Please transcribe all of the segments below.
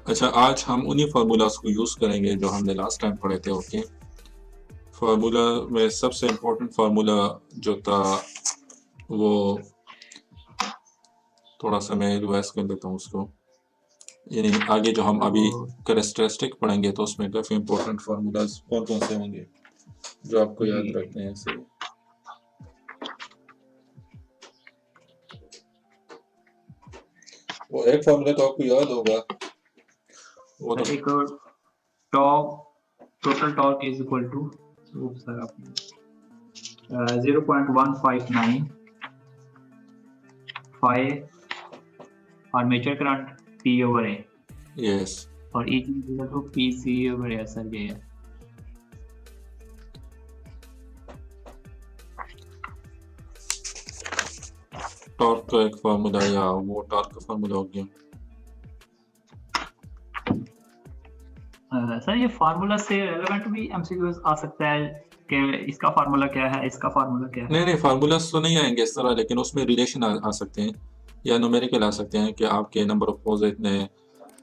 अच्छा, आज हम उन्हीं फार्मूलाज को यूज करेंगे जो हमने लास्ट टाइम पढ़े थे। ओके, फार्मूला में सबसे इम्पोर्टेंट फार्मूला जो था वो, थोड़ा सा मैं रिवाइज कर लेता हूँ उसको। यानी आगे जो हम अभी तो कैरेक्टरिस्टिक पढ़ेंगे तो उसमें काफी इम्पोर्टेंट फार्मूलाज कौन कौन से होंगे जो आपको जी याद रखने हैं से। वो एक फार्मूला तो आपको याद होगा, वो तो सर एक top total torque is equal to, sir आपने 0.159 armature current P over A yes. और E equal to P C over A, sir ये है। टॉर्क का एक फार्मूला, या वो टॉर्क का फार्मूला हो गया। सर ये फार्मूला से रेलेवेंट भी एमसीक्यूज आ सकता है कि इसका फार्मूला क्या है, इसका फार्मूला क्या है। नहीं नहीं, फार्मूलाज तो नहीं आएंगे इस तरह, लेकिन उसमें रिलेशन आ सकते हैं या न्यूमेरिकल आ सकते हैं कि आपके नंबर ऑफ पोल्स इतने,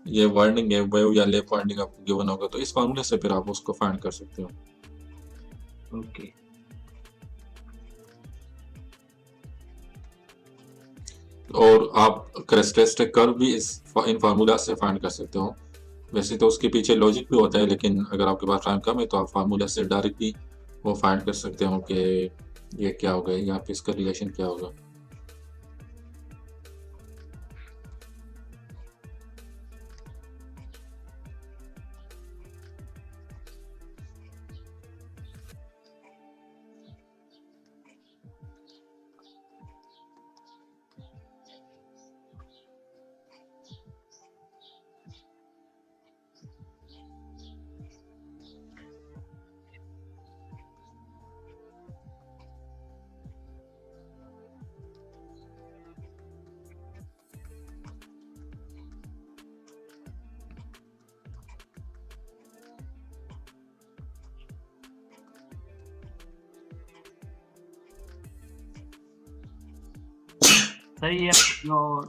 ये वार्निंग है वेव या लेफ वार्निंग आपको गिवन होगा, तो इस फार्मूले से फिर आप उसको फाइंड कर सकते हो। ओके। और आप कैरेक्टरिस्टिक कर्व भी इन फार्मूला से फाइंड कर सकते हो। वैसे तो उसके पीछे लॉजिक भी होता है, लेकिन अगर आपके पास टाइम कम है तो आप फार्मूला से डायरेक्ट भी वो फाइंड कर सकते हो कि ये क्या होगा या फिर इसका रिलेशन क्या होगा। सर ये जो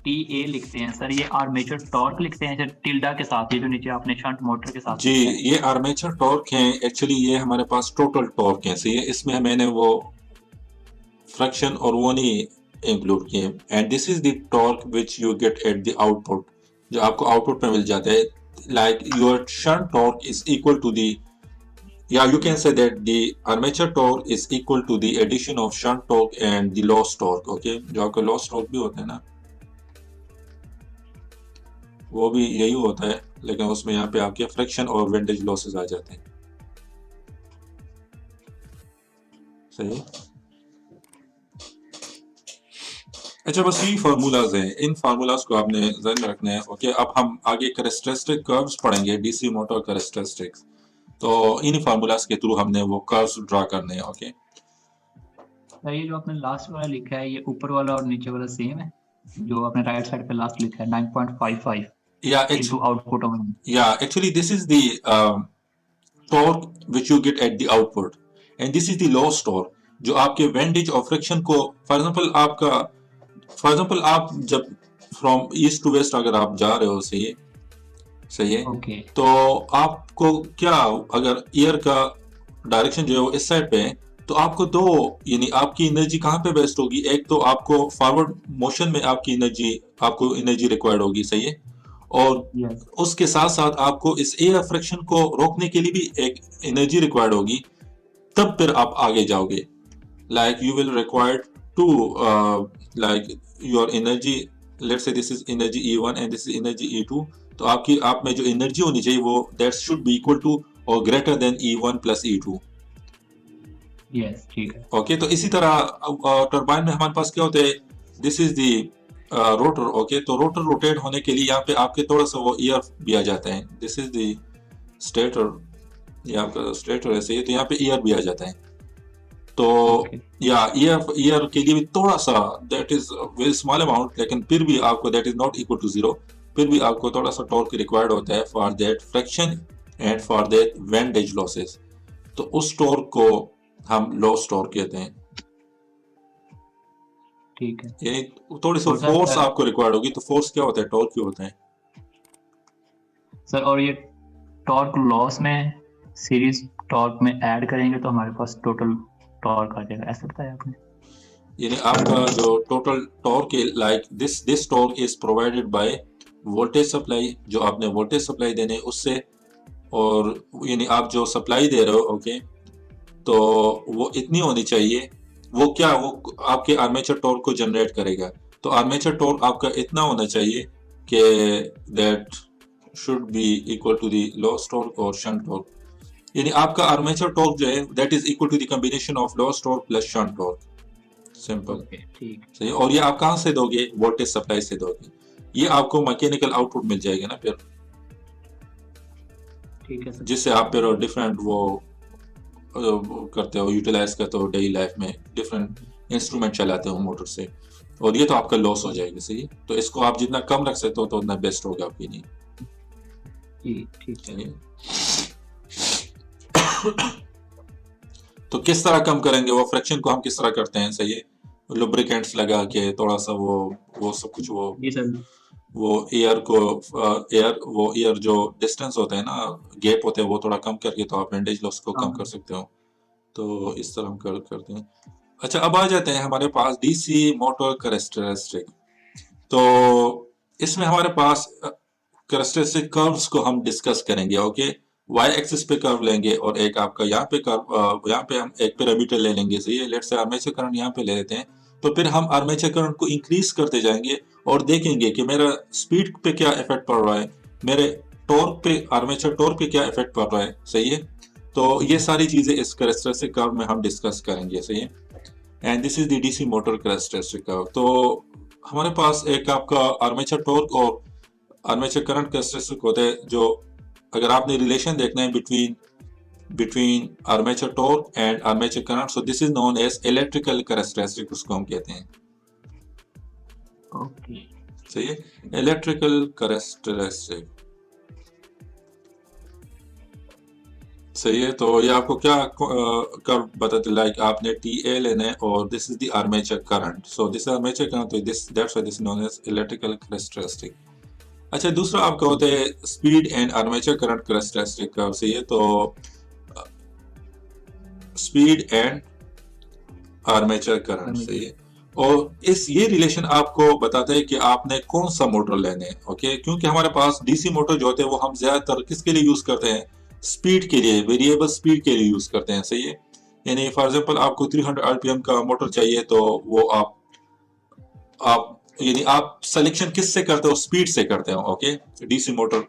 टी ए लिखते हैं सर, ये आर्मेचर टॉर्क लिखते हैं सर टिल्डा के साथ, ये जो नीचे आपने शंट मोटर के साथ जी, लिखा है। ये आर्मेचर टॉर्क है। एक्चुअली ये हमारे पास टोटल टॉर्क है, सही है। इसमें मैंने वो फ्रैक्शन और वो नहीं इंक्लूड किए। And this is the torque which you get at the output, जो आपको आउटपुट में मिल जाता है। Like your shunt torque is equal to the, या you can say that the armature torque is equal to the addition of shunt torque and the loss torque। okay, जो आपका loss torque भी होता है ना, वो भी यही होता है, लेकिन उसमें यहाँ पे आपके फ्रिक्शन और विंडेज लॉसेस आ जाते हैं। सही है। अच्छा, बस यही फार्मूलाज हैं, इन फार्मूलाज को आपने ध्यान में रखना है। ओके, अब हम आगे कैरेक्टरिस्टिक कर्व्स पढ़ेंगे, डीसी मोटर कैरेक्टरिस्टिक्स। तो इन फार्मूलाज के थ्रू हमने वो कर्व्स ड्रा करने हैं। ओके, सर ये जो आपने लास्ट वाला लिखा है, ये ऊपर वाला और नीचे वाला सेम है? जो आपने राइट साइड पे लास्ट लिखा है 9.55 या into output of. Actually this is the torque which you get at the output, and this is the loss torque जो आपके वेंडेज और फ्रिक्शन को, फॉर एग्जांपल आप जब फ्रॉम ईस्ट टू वेस्ट अगर आप जा रहे हो, सही है, सही है, ओके। तो आपको क्या, अगर एयर का डायरेक्शन जो है वो इस साइड पे है, तो आपको दो, यानी आपकी एनर्जी कहाँ पे वेस्ट होगी। एक तो आपको फॉरवर्ड मोशन में आपको एनर्जी रिक्वायर्ड होगी, सही है। और यस। उसके साथ साथ आपको इस एयर फ्रिक्शन को रोकने के लिए भी एक एनर्जी रिक्वायर्ड होगी, तब फिर आप आगे जाओगे। Like you will required to, like your energy, let's say this is energy E1 and this is energy E2। तो आप में जो एनर्जी होनी चाहिए वो that should be equal to और greater than E1 plus E2। Yes ठीक है। ओके, तो इसी तरह टरबाइन में हमारे पास क्या होता है, this is the rotor. Okay, तो रोटर रोटेट होने के लिए यहाँ पे आपके थोड़ा सा वो ईयर भी आ जाता है। दिस इज दी स्टेटर, ये आपका स्टेटर ऐसे ही, तो यहाँ पे ईयर भी आ जाता है। तो ओके। या ईयर के लिए भी थोड़ा सा, that is very small amount, लेकिन फिर भी आपको that is not equal to zero. फिर भी आपको थोड़ा सा टॉर्क रिक्वायर्ड होता है for that friction and for that windage losses. तो उस टॉर्क को हम लॉस टॉर्क कहते हैं। ठीक है। यानी थोड़ी सी और फोर्स सर आपको रिक्वायर्ड होगी। तो फोर्स क्या होता है, टॉर्क क्यों होता है। सर और ये टॉर्क लॉस में सीरीज टॉर्क में ऐड करेंगे तो हमारे पास टोटल टॉर्क आ जाएगा, ऐसा बताया आपने? यानी आपका जो टोटल टॉर्क है, like this torque is provided by voltage supply, जो आपने वोल्टेज सप्लाई देने उससे, और यानी आप जो सप्लाई दे रहे हो, ओके, तो वो इतनी होनी चाहिए, वो क्या, वो आपके आर्मेचर टॉर्क को जनरेट करेगा। तो आर्मेचर टॉर्क आपका इतना होना चाहिए कि that should be equal to the loss torque और शंट टॉर्क, यानी आपका आर्मेचर टॉर्क जो है that is equal to the combination of loss torque plus shunt torque. Simple. Okay ठीक सही। और ये आप कहाँ से दोगे? वोल्टेज सप्लाई से दोगे। ये आपको मैकेनिकल आउटपुट मिल जाएगा ना फिर, ठीक है सर। जिससे आप फिर डिफरेंट वो करते हो, यूटिलाइज करते हो डेली लाइफ में, डिफरेंट इंस्ट्रूमेंट चलाते हो मोटर से, और ये तो आपका लॉस हो जाएगा। सही। तो इसको आप जितना कम रख सकते हो तो उतना बेस्ट होगा आपके लिए। जी ठीक है। तो किस तरह कम करेंगे? वो फ्रिक्शन को हम किस तरह करते हैं? सही है, लुब्रिकेंट्स लगा के थोड़ा सा वो सब कुछ, जी सर। वो एयर को वो एयर जो डिस्टेंस होता है ना, गैप होते हैं, वो थोड़ा कम करके तो आप विंडेज लॉस को कम कर सकते हो। तो इस तरह हम करते हैं। अच्छा, अब आ जाते हैं हमारे पास डीसी मोटर कैरेक्टरिस्टिक। तो इसमें हमारे पास कैरेक्टरिस्टिक कर्व्स को हम डिस्कस करेंगे। ओके, वाई एक्सिस पे कर्व लेंगे और एक आपका यहाँ पे कर्व, यहाँ पे हम एक पैरामीटर ले लेंगे। सही है, लेट्स से आर्मेचर करंट यहाँ पे ले लेते हैं। तो फिर हम आर्मेचर करंट को इंक्रीज करते जाएंगे और देखेंगे कि मेरा स्पीड पे क्या इफेक्ट पड़ रहा है, मेरे टॉर्क पे, आर्मेचर टॉर्क पे क्या इफेक्ट पड़ रहा है। सही है, तो ये सारी चीजें इस कैरेक्टरिस्टिक कर्व में हम डिस्कस करेंगे। सही है, and this is the DC motor characteristic curve. तो हमारे पास एक आपका आर्मेचर टॉर्क और आर्मेचर करंट कैरेक्टरिस्टिक होते हैं, जो अगर आपने रिलेशन देखना है between armature torque and armature current, so this is known as electrical characteristic, उसको हम कहते हैं। ओके सही है, इलेक्ट्रिकल कैरेक्टरिस्टिक। सही है, तो ये आपको क्या कर्व बताते, लाइक आपने टी ए लेना है और this is the armature current, so this armature current, तो this that's why this known as electrical characteristic. अच्छा, दूसरा आपका होता है speed and armature current characteristic curve. सही है, तो स्पीड एंड आर्मेचर करंट। सही है, और ये रिलेशन आपको बताता है कि आपने कौन सा मोटर लेने हैं। ओके, क्योंकि हमारे पास डीसी मोटर जो होते हैं वो हम ज्यादातर किसके लिए यूज करते हैं? स्पीड के लिए, वेरिएबल स्पीड के लिए यूज करते हैं। सही है, यानी फॉर एग्जांपल आपको 300 आरपीएम का मोटर चाहिए, तो वो आप यानी आप सिलेक्शन किस से करते हो? स्पीड से करते हो। ओके, डीसी मोटर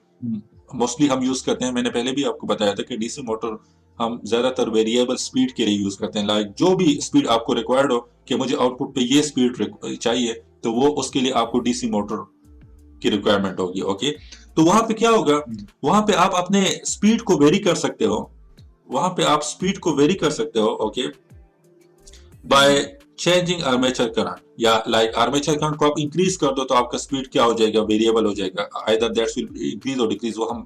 मोस्टली हम यूज करते हैं, मैंने पहले भी आपको बताया था कि डीसी मोटर हम ज्यादातर वेरिएबल स्पीड के लिए यूज करते हैं। लाइक जो भी स्पीड आपको रिक्वायर्ड हो कि मुझे आउटपुट पे ये स्पीड चाहिए, तो वो उसके लिए आपको डीसी मोटर की रिक्वायरमेंट होगी। ओके, तो वहां पे क्या होगा, वहां पे आप अपने स्पीड को वेरी कर सकते हो, वहां पे आप स्पीड को वेरी कर सकते हो। Okay, by changing armature current, या लाइक आर्मेचर करंट को आप इंक्रीज कर दो तो आपका स्पीड क्या हो जाएगा? वेरिएबल हो जाएगा, आइदर दैट्स विल इंक्रीज और डिक्रीज, वो हम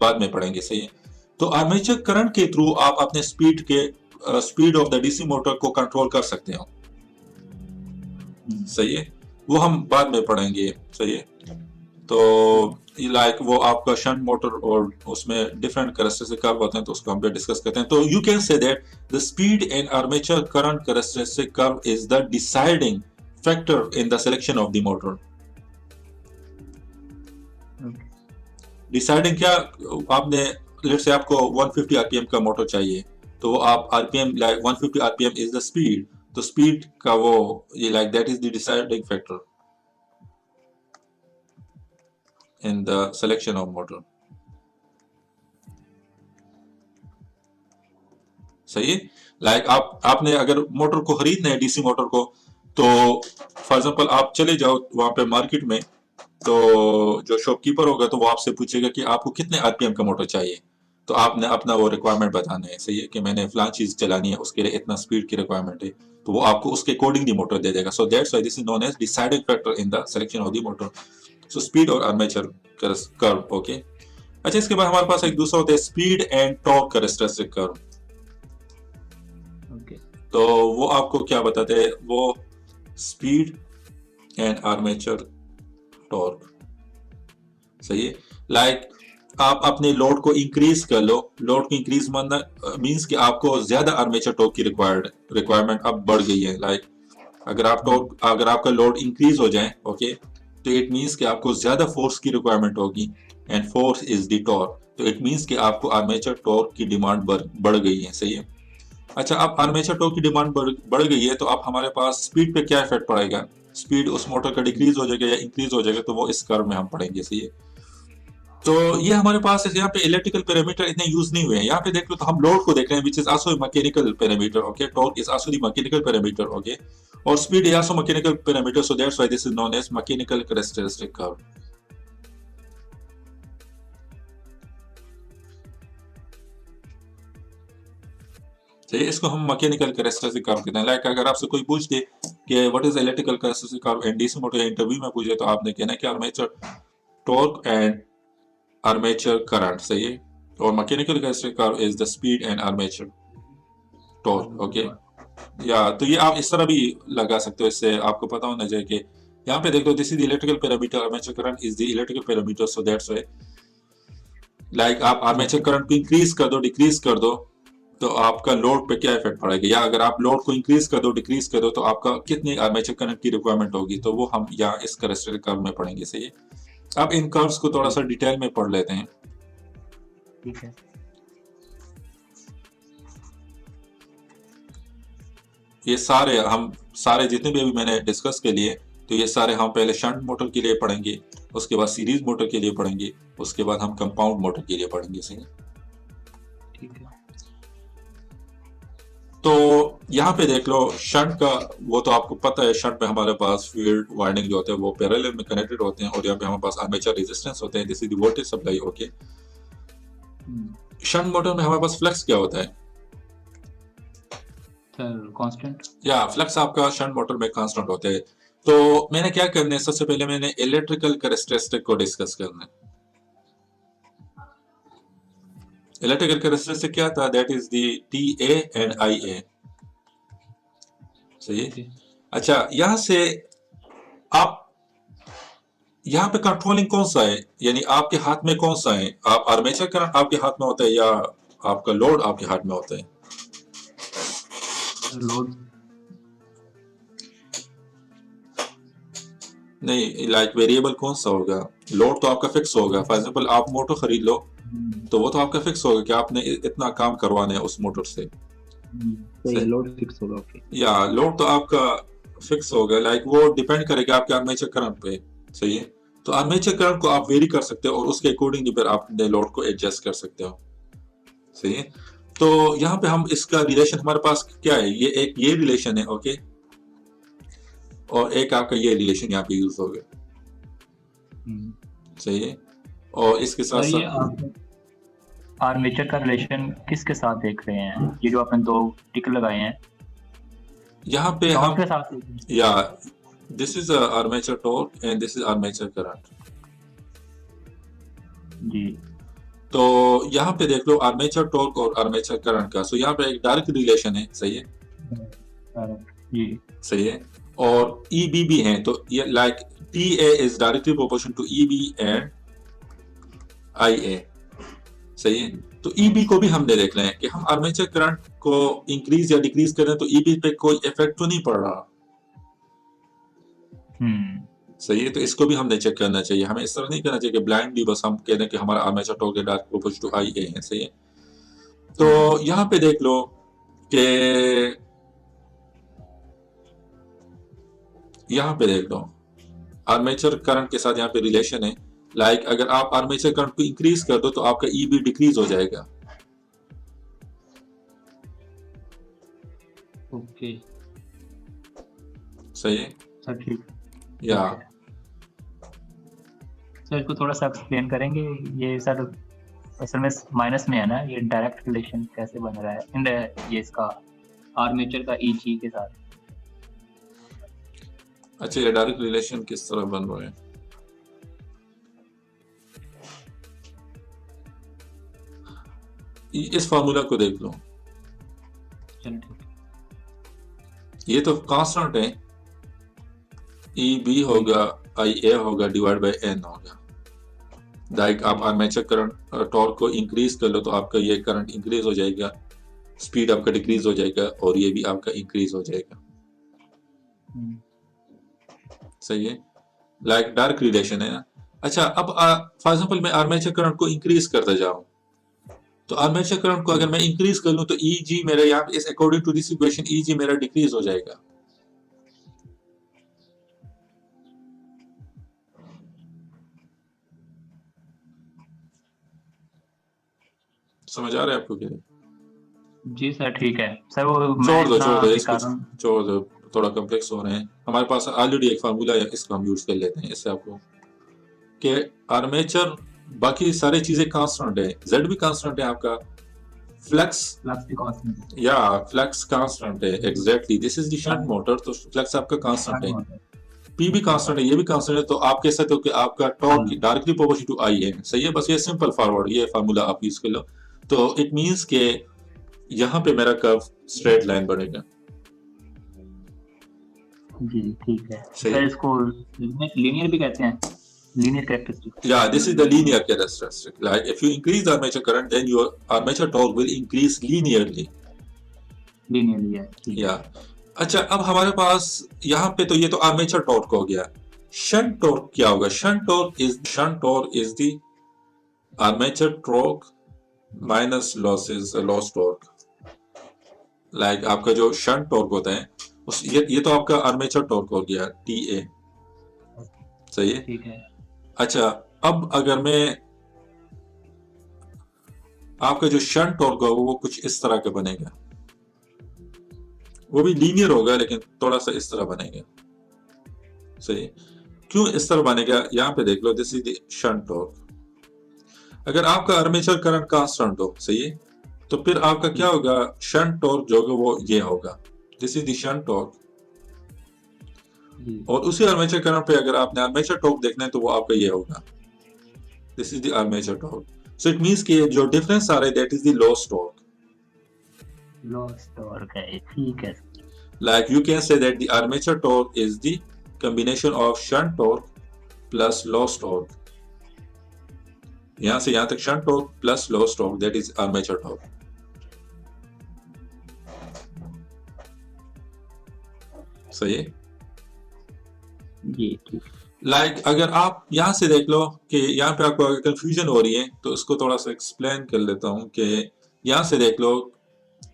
बाद में पढ़ेंगे। सही है, तो आर्मेचर करंट के थ्रू आप अपने speed of the DC motor को कंट्रोल कर सकते हो। सही है, वो हम बाद में पढ़ेंगे। सही है, तो लाइक वो आपका शंट मोटर और उसमें डिफरेंट कैरेक्टरिस्टिक कर्व होते हैं, तो उसको हम पे डिस्कस करते हैं। तो you can say that the speed and armature current characteristic curve is the deciding factor in the selection of the motor. Deciding क्या, आपने लेट्स से आपको 150 आरपीएम का मोटर चाहिए, तो आप RPM, like 150 RPM is the speed, तो speed का वो ये like that is the deciding factor in the selection of motor। सही है, लाइक आपने अगर मोटर को खरीदना है, डीसी मोटर को, तो फॉर एग्जांपल आप चले जाओ वहां पे मार्केट में, तो जो शॉपकीपर होगा तो वो आपसे पूछेगा कि आपको कितने आरपीएम का मोटर चाहिए, तो आपने अपना वो रिक्वायरमेंट बताना है। सही है, कि मैंने फलां चीज चलानी है, उसके लिए इतना स्पीड की रिक्वायरमेंट है, तो वो आपको उसके अकॉर्डिंगली मोटर दे देगा। So that's why this is known as deciding factor in the selection of the motor. So speed और आर्मेचर कर्व। ओके, अच्छा, इसके बाद हमारे पास एक दूसरा होता है speed and torque characteristic curve. तो वो आपको क्या बताते हैं? वो स्पीड एंड आर्मेचर टॉर्क। सही है, लाइक आप अपने लोड को इंक्रीज कर लो। लोड को इंक्रीज मीन्स कि आपको ज्यादा आर्मेचर टॉर्क की रिक्वायरमेंट अब बढ़ गई है। लाइक अगर आपका लोड इंक्रीज हो जाए, ओके, तो इट मीन्स कि आपको ज्यादा फोर्स की रिक्वायरमेंट होगी, and force is the torque. तो इट मीन्स कि आपको आर्मेचर टॉर्क की डिमांड बढ़ गई है। सही है। अच्छा, अब आर्मेचर टॉर्क की डिमांड बढ़ गई है, तो अब हमारे पास स्पीड पे क्या इफेक्ट पड़ेगा? स्पीड उस मोटर का डिक्रीज हो जाएगा या इंक्रीज हो जाएगा, तो वो इस कर्व में हम पढ़ेंगे। सही है। तो ये हमारे पास यहाँ पे इलेक्ट्रिकल पैरामीटर इतने यूज नहीं हुए हैं। यहाँ पे देख लो तो हम लोड को देख रहे हैं, which is also mechanical parameter, okay. Torque is also the mechanical parameter, okay. और speed is also mechanical parameter, so that's why this is known as mechanical characteristic curve. तो इसको हम मैकेनिकल कैरेक्टरिस्टिक कर्व कहते हैं। Like अगर आपसे कोई पूछ दे कि what is electrical characteristic curve in DC motor या इंटरव्यू में पूछे, तो आपने कहना है कि armature torque and armature current. सही है। और mechanical characteristic curve is the speed and armature torque, okay. या तो ये आप इस तरह भी लगा सकते हो, इससे आपको पता होना चाहिए कि यहाँ पे देख लो, this is the electrical parameter, armature current is the electrical parameter, so that's why like आप आर्मेचर करंट को इंक्रीज कर दो, डिक्रीज कर दो, तो आपका लोड पे क्या इफेक्ट पड़ेगा, या अगर आप लोड को इंक्रीज कर दो, डिक्रीज कर दो, तो आपका कितनी आर्मेचर करंट की रिक्वायरमेंट होगी, तो वो हम यहाँ इस कैरेक्टरिस्टिक कर्व में पढ़ेंगे। सही है। अब इन कर्व्स को थोड़ा सा डिटेल में पढ़ लेते हैं। ठीक है। ये सारे जितने भी अभी मैंने डिस्कस के लिए, तो ये सारे हम पहले शंट मोटर के लिए पढ़ेंगे, उसके बाद सीरीज मोटर के लिए पढ़ेंगे, उसके बाद हम कंपाउंड मोटर के लिए पढ़ेंगे। सही है। ठीक है। तो यहाँ पे देख लो शंट का, वो तो आपको पता है, शंट में हमारे पास फील्ड वाइंडिंग जो होते हैं वो पैरेलल में कनेक्टेड होते हैं, और यहाँ पे हमारे पास आर्मेचर रेजिस्टेंस होते हैं, this is the voltage supply, okay. Shunt motor में हमारे पास फ्लक्स क्या होता है? Sir constant. या फ्लक्स आपका शंट मोटर में कांस्टेंट होता है। तो मैंने क्या करना है, सबसे पहले मैंने इलेक्ट्रिकल कैरेक्टरिस्टिक को डिस्कस करना है। इलेक्ट्रिकल कैरेक्टरिस्टिक क्या था? That is the T A and I A. सही है। अच्छा, यहां से आप यहाँ पे कंट्रोलिंग कौन सा है, यानी आपके हाथ में कौन सा है? आप आर्मेचर करंट आपके हाथ में होता है, या आपका लोड आपके हाथ में होता है? लोड। नहीं, लाइक वेरिएबल कौन सा होगा? लोड तो आपका फिक्स होगा। फॉर एग्जांपल आप मोटर खरीद लो, तो वो तो आपका फिक्स होगा कि आपने इतना काम करवाना है उस मोटर से। तो ये लोड फिक्स होगा, ओके। या लोड तो आपका फिक्स होगा, लाइक वो डिपेंड करेगा आपके आर्मेचर करंट पे। सही है। तो आर्मेचर करंट को आप वेरी कर सकते हो, और उसके अकॉर्डिंगली फिर आप अपने लोड को एडजस्ट कर सकते हो। सही है। तो यहाँ पे हम इसका रिलेशन हमारे पास क्या है, ये रिलेशन है, ओके। और एक आपका ये रिलेशन यहाँ पे यूज हो गया। सही है। और इसके साथ और ये साथ आर्मेचर का रिलेशन किसके साथ देख रहे हैं? ये जो आपने दो टिक लगाए हैं, यहाँ पे टॉर्क हम, के साथ। या this is armature torque and this is armature current. जी। तो यहाँ पे देख लो आर्मेचर टॉर्क और आर्मेचर करंट का, सो यहाँ पे एक डायरेक्ट रिलेशन है। सही है। जी। सही है। और ई बी भी है, तो ये like T A is directly proportion to E B and I A. सही है। तो ई बी को भी हमने देख रहे हैं कि हम आर्मेचर करंट को इंक्रीज या डिक्रीज कर रहे हैं, तो ई बी पे कोई इफेक्ट तो नहीं पड़ रहा। सही है। तो इसको भी हमने चेक करना चाहिए, हमें इस तरह नहीं करना चाहिए कि ब्लाइंडली बस हम कह दें कि हमारा armature torque direct proportional to I A है। सही है। तो यहाँ पे देख लो कि यहाँ पे देख लो आर्मेचर करंट के साथ यहाँ पे रिलेशन है। लाइक अगर आप आर्मेचर करंट को इंक्रीज कर दो, तो आपका ई बी डिक्रीज हो जाएगा। ओके। सही है। सर ठीक। या सर इसको थोड़ा सा एक्सप्लेन करेंगे? ये सर असल में माइनस में है ना, ये डायरेक्ट रिलेशन कैसे बन रहा है इन ये इसका आर्मेचर का ई जी के साथ? अच्छा, ये डायरेक्ट रिलेशन किस तरह बन रहा है? इस फार्मूला को देख लो। चलो ठीक। ये तो कांस्टेंट है, ई बी होगा, आई ए होगा, डिवाइड बाय एन होगा। लाइक आप आर्मेचर करंट टॉर्क को इंक्रीज कर लो तो आपका ये करंट इंक्रीज हो जाएगा, स्पीड आपका डिक्रीज हो जाएगा और ये भी आपका इंक्रीज हो जाएगा। सही है, लाइक डायरेक्ट रिलेशन है ना। अच्छा, अब फॉर एग्जांपल मैं आर्मेचर करंट को इंक्रीज करता जाऊं, तो आर्मेचर करंट को अगर मैं इंक्रीज कर लूं तो ई जी मेरा यहाँ इस according to this equation E जी मेरा डिक्रीज हो जाएगा। समझ आ रहा है आपको क्या? जी सर ठीक है सर, वो मैं छोड़ दो इतना छोड़ दो इसको, बेकार छोड़ दो, थोड़ा कम्प्लेक्स हो रहे हैं। हमारे पास ऑलरेडी एक फार्मूला है, इसको हम यूज कर लेते हैं। इससे आपको कि आर्मेचर बाकी सारी चीजें कांस्टेंट है, जेड भी कांस्टेंट है आपका, फ्लक्स फ्लक्स भी कांस्टेंट या फ्लक्स कांस्टेंट है exactly. This is the shunt motor, तो फ्लक्स आपका कांस्टेंट है, है। पी भी कांस्टेंट है, ये भी कांस्टेंट है। तो आप कह सकते हो कि आपका टॉर्क डायरेक्टली प्रोपोर्शनल टू आई है। सही है, बस ये सिंपल फॉरवर्ड ये फार्मूला आप यूज कर लो। तो इट मींस के यहाँ पे मेरा कर्व स्ट्रेट लाइन बनेगा। जी ठीक है सही सर, है? इसको लीनियर भी कहते हैं, linear characteristic. Yeah, this is the linear characteristic. Like if you increase the armature current, then your armature torque will increase linearly. Linearly है, ठीक है। Yeah. अच्छा, अब हमारे पास यहाँ पे तो ये तो आर्मेचर टॉर्क हो गया। शंट टॉर्क क्या होगा? Shunt torque is the armature torque minus loss torque. Like आपका जो शंट टॉर्क होता है उस ये तो आपका आर्मेचर टॉर्क हो गया टी ए। सही है, ठीक है। अच्छा, अब अगर मैं आपका जो शंट टॉर्क होगा वो कुछ इस तरह का बनेगा, वो भी लीनियर होगा लेकिन थोड़ा सा इस तरह बनेगा। सही, क्यों इस तरह बनेगा? यहाँ पे देख लो, this is the shunt torque. अगर आपका आर्मेचर करंट कांस्टेंट हो, सही है, तो फिर आपका क्या होगा? शंट टॉर्क जो होगा वो ये होगा, this is the shunt torque. और उसी आर्मेचर करंट पे अगर आपने आर्मेचर टॉर्क देखना है तो वो आपका ये होगा, this is the armature torque. So it means कि जो डिफरेंस आ रहा है that is the loss torque. Loss torque है, ठीक है। Like you can say that the armature torque is the combination of shunt torque plus loss torque. यहां से यहां तक shunt torque plus loss torque, that is armature torque. सही है? जी ठीक। Like अगर आप यहां से देख लो कि यहां पे आपको अगर कंफ्यूजन हो रही है तो इसको थोड़ा सा एक्सप्लेन कर लेता हूं कि यहां से देख लो,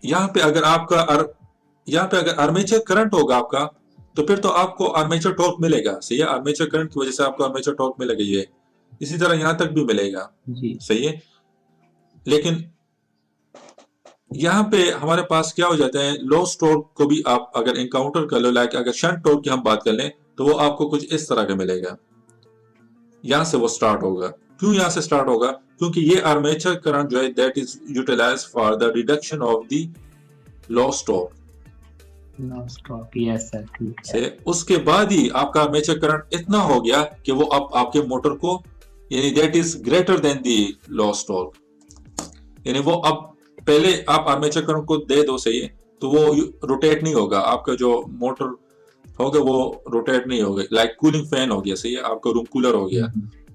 यहां पे अगर आर्मेचर करंट होगा आपका तो फिर तो आपको आर्मेचर टॉर्क मिलेगा। सही है, आर्मेचर करंट की वजह से आपको आर्मेचर टॉर्क मिलेगा, ये इसी तरह यहां तक भी मिलेगा। जी सही है, लेकिन यहाँ पे हमारे पास क्या हो जाता है, लॉस टॉर्क को भी आप अगर इनकाउंटर कर लो, लाइक अगर शंट टॉर्क की हम बात कर लें तो वो आपको कुछ इस तरह का मिलेगा। यहां से वो स्टार्ट होगा। क्यों यहां से स्टार्ट होगा? क्योंकि ये आर्मेचर करंट जो है that is utilised for the reduction of the loss torque. Loss torque, yes sir, ठीक है। से उसके बाद ही आपका आर्मेचर करंट इतना हो गया कि वो अब आपके मोटर को, यानी that is greater than the loss torque. यानी वो अब पहले आप आर्मेचर करंट को दे दो, सही है, तो वो रोटेट नहीं होगा, आपका जो मोटर होगा वो रोटेट नहीं होगा। लाइक कूलिंग फैन हो गया, सही है, आपका रूम कूलर हो गया,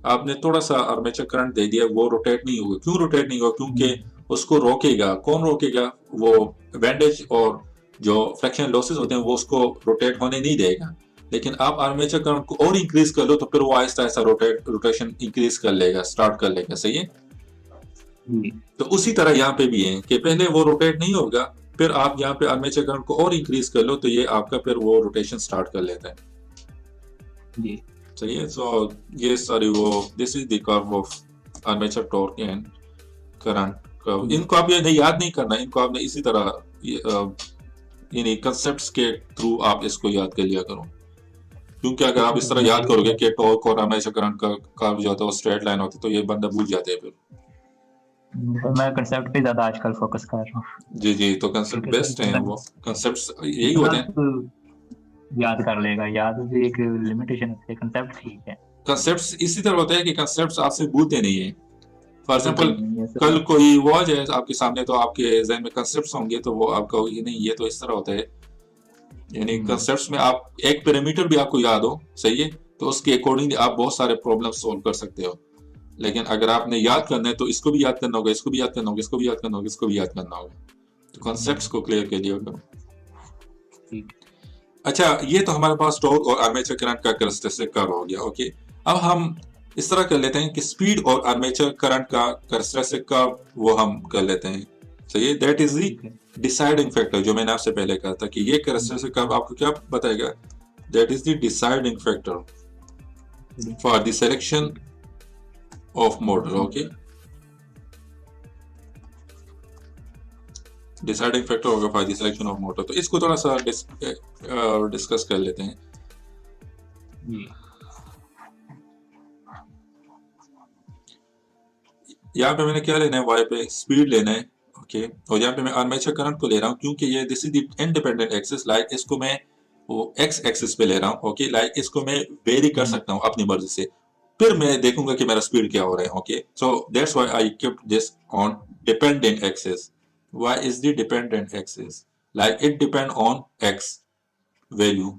आपने थोड़ा सा आर्मेचर करंट दे दिया, वो रोटेट नहीं होगा। क्यों रोटेट नहीं होगा? क्योंकि उसको रोकेगा कौन? रोकेगा वो बैंडेज और जो फ्रैक्शन लॉसेस होते हैं वो उसको रोटेट होने नहीं देगा। लेकिन आप आर्मेचर करंट को और इंक्रीज कर लो तो फिर वो आहिस्ता आहिस्ता रोटेशन इंक्रीज कर लेगा, स्टार्ट कर लेगा। सही है, तो उसी तरह यहाँ पे भी है कि पहले वो रोटेट नहीं होगा, फिर आप यहाँ पे आर्मेचर करंट को और इंक्रीज कर लो तो ये आपका फिर वो रोटेशन स्टार्ट कर लेता है। जी सही है, सो ये सारी वो this is the curve of armature torque and current curve. इनको आप ये नहीं याद नहीं करना, इनको आपने इसी तरह यानी कंसेप्ट्स के थ्रू आप इसको याद कर लिया करो। क्योंकि अगर आप इस तरह याद करोगे कि टॉर्क और आर्मेचर करंट का कर्व जो होता है वो स्ट्रेट लाइन होती है तो ये बंदा भूल जाते हैं फिर। तो मैं कंसेप्ट पे ज्यादा आजकल फोकस कर रहा हूँ। जी जी, तो कंसेप्ट बेस्ट हैं, वो कंसेप्ट्स यही होते हैं। याद कर लेगा, याद भी एक लिमिटेशन है, कंसेप्ट ठीक है। कंसेप्ट्स इसी तरह होता है कि कंसेप्ट्स आपसे भूलते नहीं है। फॉर एग्जांपल कल कोई वो आ जाए आपके सामने तो आपके जहन में कंसेप्ट्स होंगे तो वो आप कहोगे नहीं ये तो इस तरह होता है। यानी कंसेप्ट्स में आप एक पैरामीटर भी आपको याद हो, सही है, तो उसके अकॉर्डिंगली आप बहुत सारे प्रॉब्लम सॉल्व कर सकते हो। लेकिन अगर आपने याद करना है तो इसको भी याद करना होगा, इसको भी याद करना होगा, इसको भी याद करना होगा, इसको भी याद करना होगा। तो कॉन्सेप्ट्स को क्लियर कर लिया होगा। ठीक। अच्छा, ये तो हमारे पास टॉर्क और आर्मेचर करंट का कैरेक्टरिस्टिक कर्व हो गया। ओके, अब हम इस तरह कर लेते हैं कि स्पीड और आर्मेचर करंट का कैरेक्टरिस्टिक कर्व वो हम कर लेते हैं। सही है, दैट इज द ठीक है। डिसाइडिंग फैक्टर, जो मैंने आपसे पहले कहा था कि ये कैरेक्टरिस्टिक कर्व आपको क्या बताएगा, that is the deciding factor for the selection of motor. Okay, deciding factor होगा for the selection of motor. तो इसको थोड़ा सा डिस्कस कर लेते हैं। जी। यहाँ पे मैंने क्या लेना है, वाई पे स्पीड लेना है। ओके, और यहाँ पे मैं आर्मेचर करंट को ले रहा हूँ क्योंकि ये this is the independent axis, like इसको मैं वो एक्स एक्सिस पे ले रहा हूँ। ओके, लाइक इसको मैं वेरी कर सकता हूँ अपनी मर्जी से, फिर मैं देखूंगा कि मेरा स्पीड क्या हो रहा है। Okay, so that's why I kept this on dependent axis. Why is the dependent axis, like it depend on x value,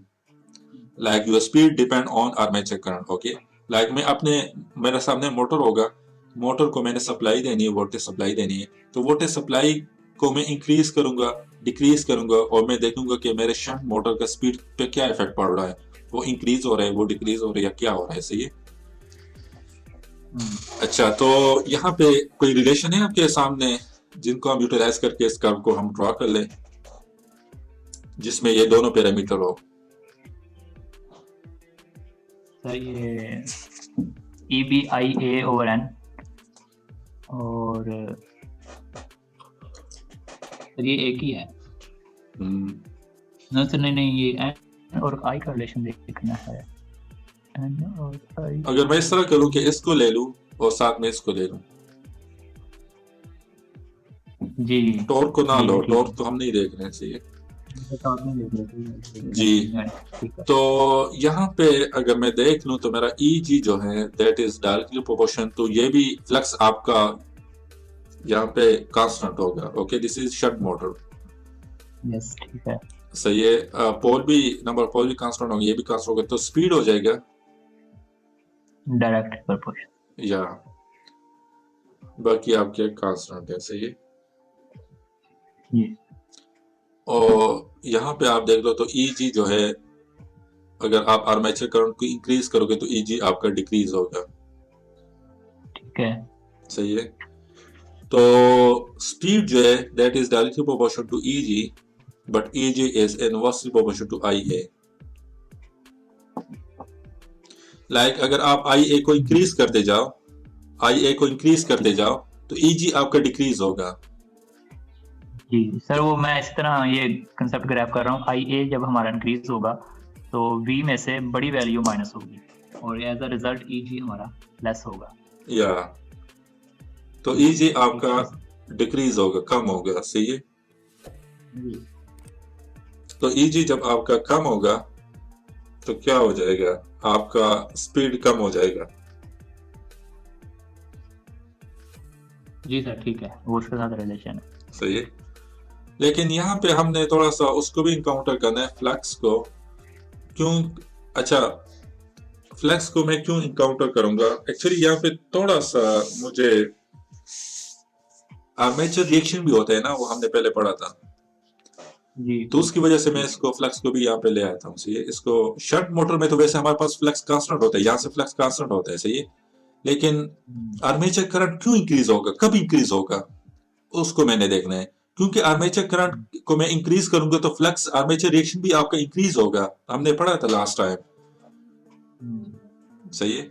like your speed depend on armature current. Okay, like मैं अपने, मेरे सामने motor होगा, motor को मैंने supply देनी है, voltage supply देनी है, तो वोल्टेज सप्लाई को मैं इंक्रीज करूंगा, डिक्रीज करूंगा, और मैं देखूंगा कि मेरे शंट मोटर का स्पीड पे क्या इफेक्ट पड़ रहा है, वो इंक्रीज हो रहा है, वो डिक्रीज हो रहा है, या क्या हो रहा है। सही है। अच्छा, तो यहाँ पे कोई रिलेशन है आपके सामने जिनको हम यूटिलाइज करके इस कर्व को हम ड्रॉ कर लें, जिसमें ये दोनों पैरामीटर हो। सर ये EBIA/N और सर ये एक ही है। नहीं सर, नहीं ये N और I का रिलेशन देखना है। N और I, अगर मैं इस तरह करूं कि इसको ले लूं और साथ में इसको ले लूं, जी टॉर्क को ना जी लो, ठीक टॉर्क है। तो हम नहीं देख रहे हैं। सही है जी। ठीक है। तो यहाँ पे अगर मैं देख लूं तो मेरा ई जी जो है that is directly proportion to, ये भी फ्लक्स आपका यहाँ पे कांस्टेंट होगा। Okay, this is shunt motor. Yes ठीक है। सही है, पोल भी, नंबर पोल भी कांस्टेंट होंगे, ये भी कांस्टेंट होगा, तो स्पीड हो जाएगा डायरेक्ट प्रोपोर्शन। या बाकी आपके कांस्टेंट है। सही है। जी। और यहाँ पे आप देख लो तो ई जी जो है, अगर आप आर्मेचर करंट को इंक्रीज करोगे तो ई जी आपका डिक्रीज होगा। ठीक है। सही है। तो स्पीड जो है that is directly proportional to E G, but E G is inversely proportional to I A. Like अगर आप आई ए को इंक्रीज करते जाओ, आई ए को इंक्रीज करते जाओ, तो ई जी आपका डिक्रीज होगा। जी सर, वो मैं इस तरह ये कंसेप्ट ग्रैब कर रहा हूँ। IA जब हमारा इंक्रीज होगा तो V में से बड़ी वैल्यू माइनस होगी और एज अ रिजल्ट EG हमारा लेस होगा। या तो ई जी आपका डिक्रीज होगा, कम होगा। सही है। तो ई जी जब आपका कम होगा तो क्या हो जाएगा, आपका स्पीड कम हो जाएगा। जी सर ठीक है, वो उसके साथ रिलेशन है। सही है। लेकिन यहाँ पे हमने थोड़ा सा उसको भी इनकाउंटर करना है, फ्लक्स को। क्यों? अच्छा, फ्लक्स को मैं क्यों इनकाउंटर करूंगा, एक्चुअली यहाँ पे थोड़ा सा मुझे आर्मेचर रिएक्शन भी होता है ना, वो हमने पहले पढ़ा था, जी तो उसकी वजह से मैं इसको फ्लक्स को भी यहाँ पे ले आता हूँ। सही है। इसको शंट मोटर में तो वैसे हमारे पास फ्लक्स कांस्टेंट होता है, यहाँ से फ्लक्स कांस्टेंट होता है। सही है। लेकिन आर्मेचर करंट क्यों इंक्रीज होगा, कब इंक्रीज होगा, उसको मैंने देखना है। क्योंकि आर्मेचर करंट को मैं इंक्रीज करूंगा तो फ्लक्स आर्मेचर रिएक्शन भी आपका इंक्रीज होगा, हमने पढ़ा था लास्ट टाइम। सही है।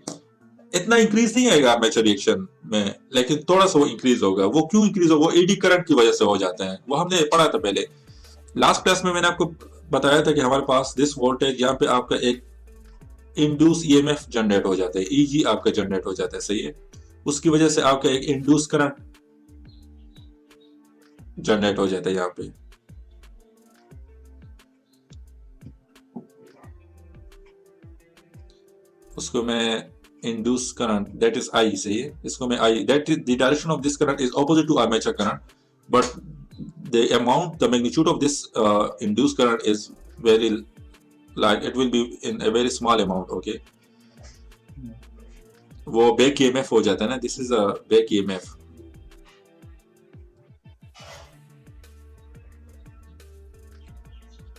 इतना इंक्रीज नहीं आएगा आर्मेचर रिएक्शन में, लेकिन थोड़ा सा वो इंक्रीज होगा। वो क्यों इंक्रीज होगा, वो एडी करंट की वजह से हो जाता है, वो हमने पढ़ा था पहले लास्ट क्लास में। मैंने आपको बताया था कि हमारे पास दिस वोल्टेज, यहाँ पे आपका एक इंड्यूस ईएमएफ जनरेट हो जाता है, ईजी आपका जनरेट हो जाता है। सही है। उसकी वजह से आपका एक इंड्यूस करंट जनरेट हो जाता है यहाँ पे। उसको मैं induce current that is I. सही है। इसको मैं I, that is the direction of this current is opposite to armature current, but the amount, the magnitude of this induced current is very, like it will be in a very small amount. Okay, वो back EMF हो जाता है ना, this is a back EMF.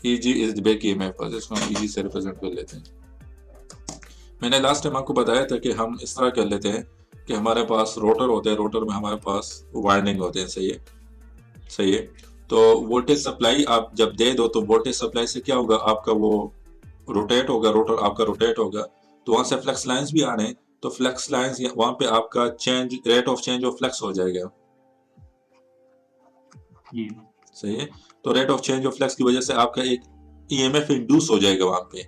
Easy is the back EMF, बस इसको हम easy से represent कर लेते हैं। मैंने लास्ट टाइम आपको बताया था कि हम इस तरह कर लेते हैं कि हमारे पास रोटर होता है, रोटर में हमारे पास वाइंडिंग होते हैं, सही है, सही है। तो वोल्टेज सप्लाई आप जब दे दो तो वोल्टेज सप्लाई से क्या होगा, आपका वो रोटेट होगा, रोटर आपका रोटेट होगा, तो वहां से फ्लक्स लाइंस भी आ रहे हैं, तो फ्लक्स लाइंस वहां पे आपका change, rate of change of flux हो जाएगा, जी सही है। तो rate of change of flux की वजह से आपका एक ईएमएफ इंड्यूस हो जाएगा वहां पे,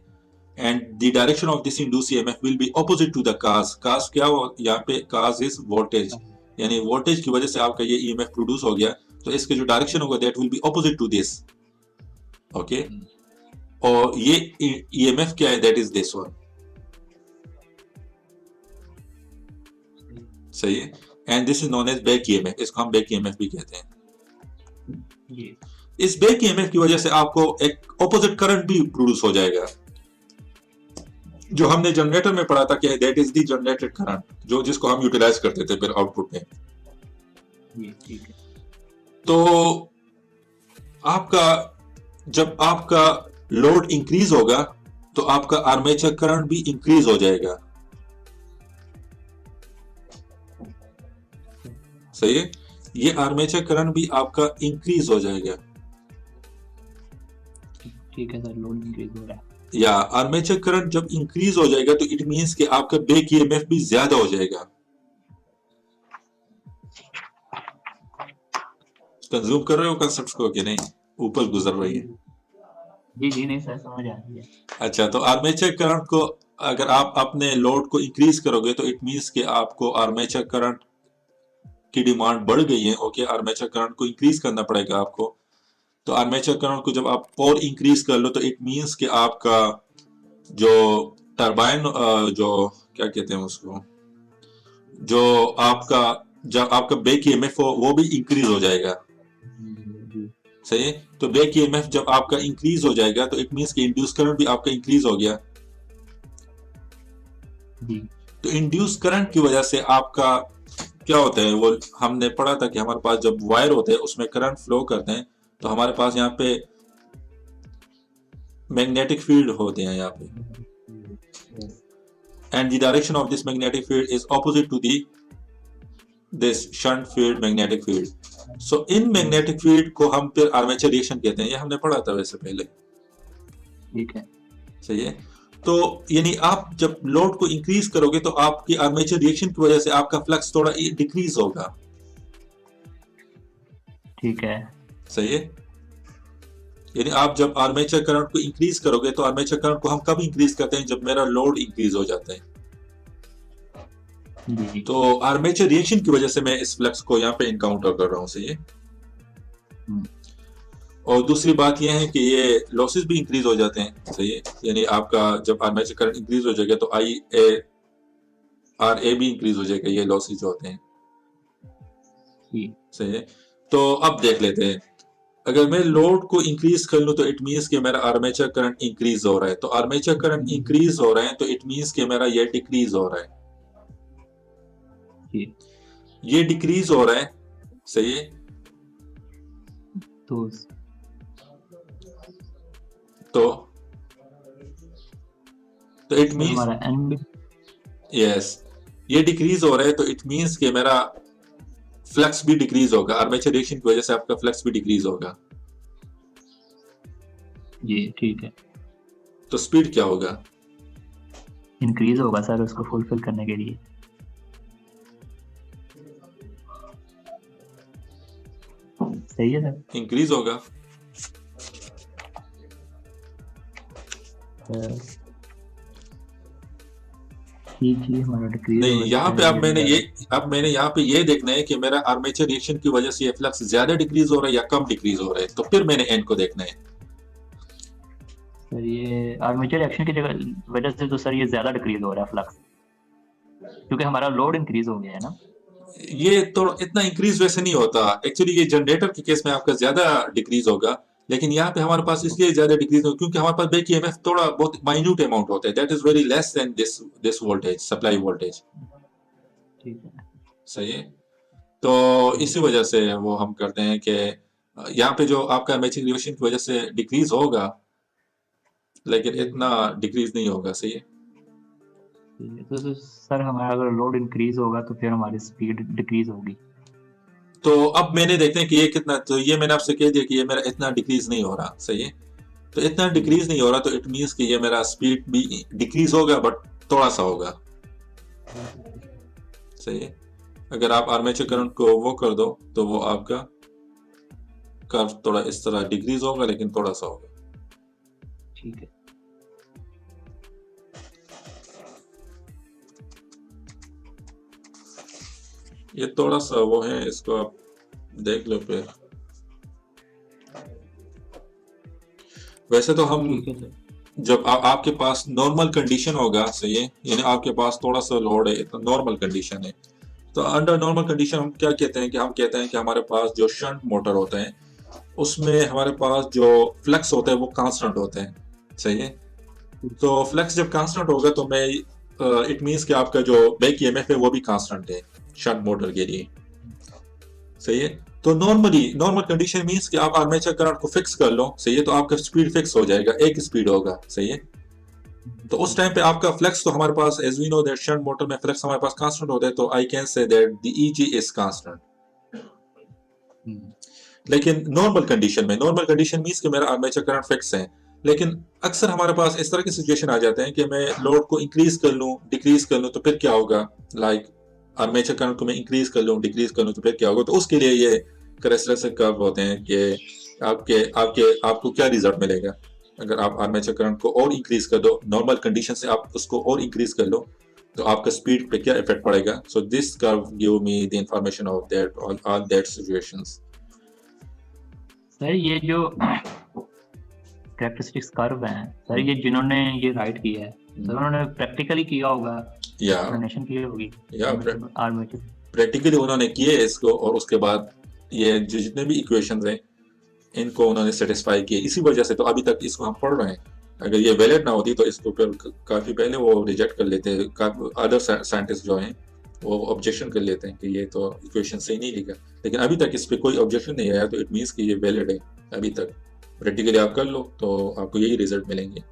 and the direction of this induce EMF will be opposite to the cause. Cause क्या हो यहाँ पे, काज इज वोल्टेज, यानी वोल्टेज की वजह से आपका ये ईएमएफ प्रोड्यूस हो गया, तो इसके जो डायरेक्शन होगा that will be opposite to this, okay. और ये ईएमएफ क्या है, दैट इज दिस वन, सही है। And this is known as back EMF, इसको हम बैक ईएमएफ भी कहते हैं। जी इस बैक ईएमएफ की वजह से आपको एक ऑपोजिट करंट भी प्रोड्यूस हो जाएगा, जो हमने जनरेटर में पढ़ा था कि that is the generated current, जो जिसको हम यूटिलाइज करते थे फिर आउटपुट में। जी ठीक है। तो आपका जब आपका लोड इंक्रीज होगा तो आपका आर्मेचर करंट भी इंक्रीज हो जाएगा, सही है। ये आर्मेचर करंट भी आपका इंक्रीज हो जाएगा, ठीक है सर, लोड इंक्रीज हो रहा है। या आर्मेचर करंट जब इंक्रीज हो जाएगा तो इट मींस कि आपका बैक ईएमएफ भी ज्यादा हो जाएगा। कंज्यूम कर रहे हो कंसेप्ट को कि नहीं, ऊपर गुजर रही है? जी नहीं सर, समझ आ रही है। अच्छा, तो आर्मेचर करंट को अगर आप अपने लोड को इंक्रीज करोगे तो इट मींस कि आपको आर्मेचर करंट की डिमांड बढ़ गई है, ओके। आर्मेचर करंट को इंक्रीज करना पड़ेगा आपको। तो आर्मेचर करंट को जब आप और इंक्रीज कर लो तो इट मींस कि आपका जो टरबाइन, जो क्या कहते हैं उसको, जो आपका जब आपका बैक ईएमएफ हो वो भी इंक्रीज हो जाएगा, सही है। तो बैक ईएमएफ जब आपका इंक्रीज हो जाएगा तो इट मींस कि इंड्यूस करंट भी आपका इंक्रीज हो गया। तो इंड्यूस करंट की वजह से आपका क्या होता है, वो हमने पढ़ा था कि हमारे पास जब वायर होते हैं उसमें करंट फ्लो करते हैं, तो हमारे पास यहाँ पे मैग्नेटिक फील्ड होते हैं यहाँ पे, and the direction of this magnetic field is opposite to the this shunt field magnetic field. So इन मैग्नेटिक फील्ड को हम फिर आर्मेचर रिएक्शन कहते हैं, ये हमने पढ़ा था वैसे पहले, ठीक है। सही है। तो यानी आप जब लोड को इंक्रीज करोगे तो आपकी आर्मेचर रिएक्शन की वजह से आपका फ्लक्स थोड़ा डिक्रीज होगा, ठीक है, सही है। यानी आप जब आर्मेचर करंट को इंक्रीज करोगे तो आर्मेचर करंट को हम कब इंक्रीज करते हैं, जब मेरा लोड इंक्रीज हो जाता है। तो आर्मेचर रिएक्शन की वजह से मैं इस फ्लक्स को यहाँ पे इनकाउंटर कर रहा हूँ, सही है। और दूसरी बात यह है कि ये लॉसेस भी इंक्रीज हो जाते हैं, सही है। यानी आपका जब आर्मेचर करंट इंक्रीज हो जाएगा तो आई ए आर ए भी इंक्रीज हो जाएगा, ये लॉसेस जो होते हैं, सही है। तो अब देख लेते हैं, अगर मैं लोड को इंक्रीज कर लूं तो इट मींस कि मेरा आर्मेचर करंट इंक्रीज हो रहा है, तो आर्मेचर करंट इंक्रीज हो रहा है तो इट मींस कि मेरा ये डिक्रीज हो रहा है, ये डिक्रीज हो रहा है, सही है। तो इट मींस यस, ये डिक्रीज हो रहा है तो इट मींस कि मेरा फ्लक्स भी डिक्रीज होगा, आर्मेचर रिएक्शन की वजह से आपका फ्लक्स भी डिक्रीज होगा, जी ठीक है। तो स्पीड क्या होगा, इंक्रीज होगा सर उसको फुलफिल करने के लिए। सही है सर, इंक्रीज होगा। हमारा डिक्रीज नहीं, यहाँ पे अब मैंने यहाँ पे ये देखना है कि मेरा आर्मेचर रिएक्शन की वजह से ये फ्लक्स ज्यादा डिक्रीज हो रहा है या कम डिक्रीज हो रहा है, तो फिर मैंने एन को देखना है। सर ये आर्मेचर रिएक्शन की वजह से तो सर ये ज्यादा डिक्रीज हो रहा है फ्लक्स, क्योंकि हमारा लोड इंक्रीज हो गया है ना। ये तो इतना इंक्रीज वैसे नहीं होता एक्चुअली, ये जनरेटर के केस में आपका ज्यादा डिक्रीज होगा, लेकिन यहाँ पे हमारे पास इसलिए ज्यादा डिक्रीज होगा क्योंकि हमारे पास बैक ईएमएफ थोड़ा बहुत माइन्यूट अमाउंट होता है, that is very less than this voltage, supply voltage, ठीक है। सही है। तो इसी वजह से वो हम करते हैं कि यहाँ पे जो आपका मैचिंग रिलेशन की वजह से डिक्रीज होगा, लेकिन इतना डिक्रीज नहीं होगा। सही है। ठीक है, तो सर हमारा अगर लोड इंक्रीज होगा तो फिर हमारी स्पीड डिक्रीज होगी। तो अब मैंने देखते हैं कि ये कितना, तो ये मैंने आपसे कह दिया कि ये मेरा इतना डिक्रीज नहीं हो रहा। सही है। तो इतना डिक्रीज नहीं हो रहा, तो इट मीन्स कि ये मेरा स्पीड भी डिक्रीज होगा, बट थोड़ा सा होगा। सही है। अगर आप आर्मेचर करंट को वो कर दो तो वो आपका कर्व थोड़ा इस तरह डिक्रीज होगा, लेकिन थोड़ा सा होगा। ठीक है। ये थोड़ा सा वो है, इसको आप देख लो फिर। वैसे तो हम ठीक है सर। जब आपके पास नॉर्मल कंडीशन होगा, सही है, यानी आपके पास थोड़ा सा लोड है, तो नॉर्मल कंडीशन है, तो अंडर नॉर्मल कंडीशन हम क्या कहते हैं कि हम कहते हैं कि हमारे पास जो शंट मोटर होते हैं उसमें हमारे पास जो फ्लक्स होता है वो कांस्टेंट होते हैं। सही है। तो फ्लक्स जब कांस्टेंट होगा तो मैं इट मींस कि आपका जो बैक ईएमएफ है वो भी कांस्टेंट है शंट मोटर के लिए। सही है। तो नॉर्मल कंडीशन मींस कि आप आर्मेचर करंट को फिक्स कर लो। सही है। तो आपका स्पीड फिक्स हो जाएगा, एक स्पीड होगा। सही है। तो उस टाइम पे आपका फ्लक्स तो हमारे पास, as we know that shunt motor में फ्लक्स हमारे पास कांस्टेंट होता है, तो I can say that the E G is constant. लेकिन नॉर्मल कंडीशन मींस कि मेरा आर्मेचर करंट फिक्स है। लेकिन अक्सर हमारे पास इस तरह की सिचुएशन आ जाते हैं कि मैं लोड को इंक्रीज कर लूं, डिक्रीज कर लूं, तो फिर क्या होगा। लाइक आर्मेचर करंट को मैं इंक्रीज कर लूं, डिक्रीज कर लूं, तो फिर क्या होगा। तो उसके लिए ये कैरेक्टरिस्टिक कर्व होते हैं कि आपके आपके आपको क्या रिजल्ट मिलेगा। अगर आप आर्मेचर करंट को और इंक्रीज कर दो, नॉर्मल कंडीशन से आप उसको और इंक्रीज कर लो, तो आपका स्पीड पे क्या इफेक्ट पड़ेगा। So this curve give me the information of that all that situations. Sir ये जो कैरेक्टरिस्टिक्स कर्व हैं सर, ये जिन्होंने ये राइट किया है सर, उन्होंने प्रैक्टिकली किया होगा, या एक्सप्लेनेशन की होगी या आर्मेचर। प्रैक्टिकली उन्होंने किए इसको, और उसके बाद ये जितने भी इक्वेशंस हैं इनको उन्होंने सेटिस्फाई किए। इसी वजह से तो अभी तक इसको हम पढ़ रहे हैं। अगर ये वैलिड ना होती तो इसको फिर काफी पहले वो रिजेक्ट कर लेते। अदर साइंटिस्ट जो हैं वो ऑब्जेक्शन कर लेते हैं कि ये तो इक्वेशन सही नहीं लिखा। लेकिन अभी तक इस पे कोई ऑब्जेक्शन नहीं आया, तो इट मीन्स कि ये वैलिड है अभी तक। प्रैक्टिकली आप कर लो तो आपको यही रिजल्ट मिलेंगे।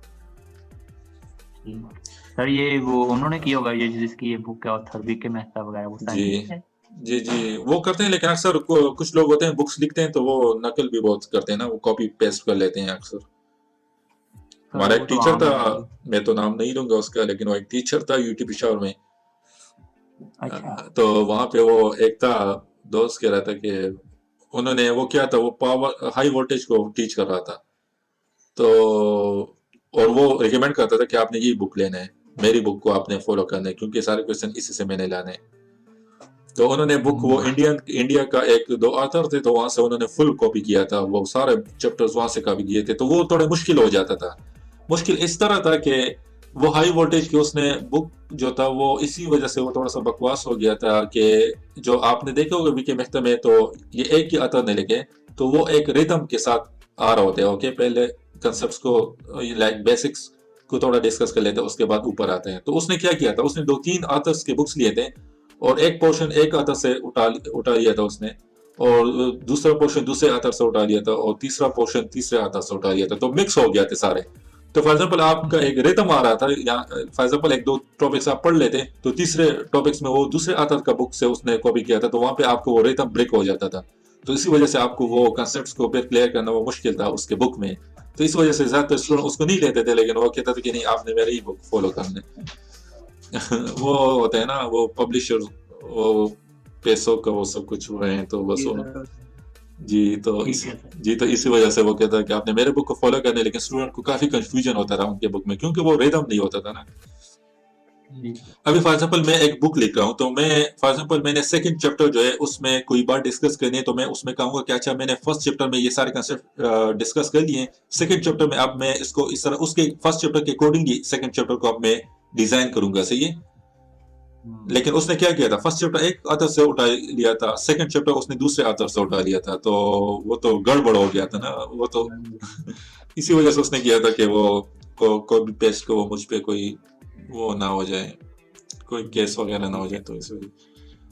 सर ये वो उन्होंने किया होगा, ये जिसकी ये बुक है ऑथर वीके मेहता वगैरह, वो जी साइंटिस्ट है। जी वो करते हैं, लेकिन अक्सर कुछ लोग होते हैं बुक्स लिखते हैं तो वो नकल भी बहुत करते हैं ना, वो कॉपी पेस्ट कर लेते हैं अक्सर। सर हमारा एक वो तो टीचर आम था, है भाई। मैं तो नाम नहीं लूंगा उसका, लेकिन वो एक टीचर था यूटी पिशावर में। अच्छा। तो वहां पे वो एक था, दोस्त कह रहा था कि उन्होंने वो किया था, वो पावर हाई वोल्टेज को टीच कर रहा था। तो और वो रिकमेंड करता था कि आपने ये बुक लेना है, मेरी बुक को आपने फॉलो करना है, क्योंकि सारे क्वेश्चन इसी से मैंने लाने हैं। तो उन्होंने बुक, वो इंडिया का एक दो ऑथर थे, तो वहां से उन्होंने फुल कॉपी किया था, वो सारे चैप्टर्स वहां से कॉपी किए थे। तो वो थोड़ा मुश्किल हो जाता था। मुश्किल इस तरह था कि वो हाई वोल्टेज की उसने बुक जो था वो इसी वजह से वो थोड़ा सा बकवास हो गया था कि जो आपने देखा होगा वीके मेहता में, तो ये एक ही ऑथर ने लिखे, तो वो एक रिदम के साथ आ रहा होता है। ओके, पहले कंसेप्ट को, लाइक बेसिक्स को थोड़ा डिस्कस कर लेते हैं, उसके बाद ऊपर आते हैं। तो उसने क्या किया था, उसने दो तीन ऑथर्स के बुक्स लिए थे, और एक पोर्शन एक ऑथर से उठा लिया था उसने, और दूसरा पोर्शन दूसरे ऑथर से उठा लिया था, और तीसरा पोर्शन तीसरे ऑथर से उठा लिया था, तो मिक्स हो गया थे सारे। तो फॉर एग्जाम्पल आपका एक रिदम आ रहा था, या फॉर एग्जाम्पल एक दो टॉपिक्स आप पढ़ लेते, तो तीसरे टॉपिक्स में वो दूसरे ऑथर का बुक से उसने कॉपी किया था, तो वहां पे आपको वो रिदम ब्रेक हो जाता था। तो इसी वजह से आपको वो कंसेप्ट को फिर क्लियर करना वो मुश्किल था उसके बुक में। तो इस वजह से ज्यादातर स्टूडेंट उसको नहीं लेते थे, लेकिन वो कहता था कि नहीं, आपने मेरी ही बुक फॉलो करना है। वो होता है ना, वो पब्लिशर, वो पैसों का वो सब कुछ हुए हैं, तो बस जी तो ठीक है सर। जी तो इसी वजह से वो कहता है कि आपने मेरे बुक को फॉलो करना है, लेकिन स्टूडेंट को काफी कंफ्यूजन होता था उनके बुक में, क्योंकि वो रिदम नहीं होता था ना। जी। अभी फॉर एग्जाम्पल मैं एक बुक लिख रहा हूँ, तो मैं फॉर एग्जाम्पल मैंने सेकंड चैप्टर जो है उसमें कोई बात डिस्कस करनी है, तो मैं उसमें कहूंगा कि अच्छा मैंने फर्स्ट चैप्टर में ये सारे कंसेप्ट डिस्कस कर लिए, सेकंड चैप्टर में अब मैं इसको इस तरह उसके फर्स्ट चैप्टर के अकॉर्डिंगली सेकंड चैप्टर को अब मैं डिजाइन करूंगा। सही है। लेकिन उसने क्या किया था, फर्स्ट चैप्टर एक ऑथर से उठा लिया था, सेकंड चैप्टर उसने दूसरे ऑथर से उठा लिया था, तो वो तो गड़बड़ हो गया था ना वो तो। इसी वजह से उसने किया था कि वो कॉपी पेस्ट को वो मुझ पे कोई वो ना हो जाए, कोई केस वगैरह ना हो जाए, तो इस वजह।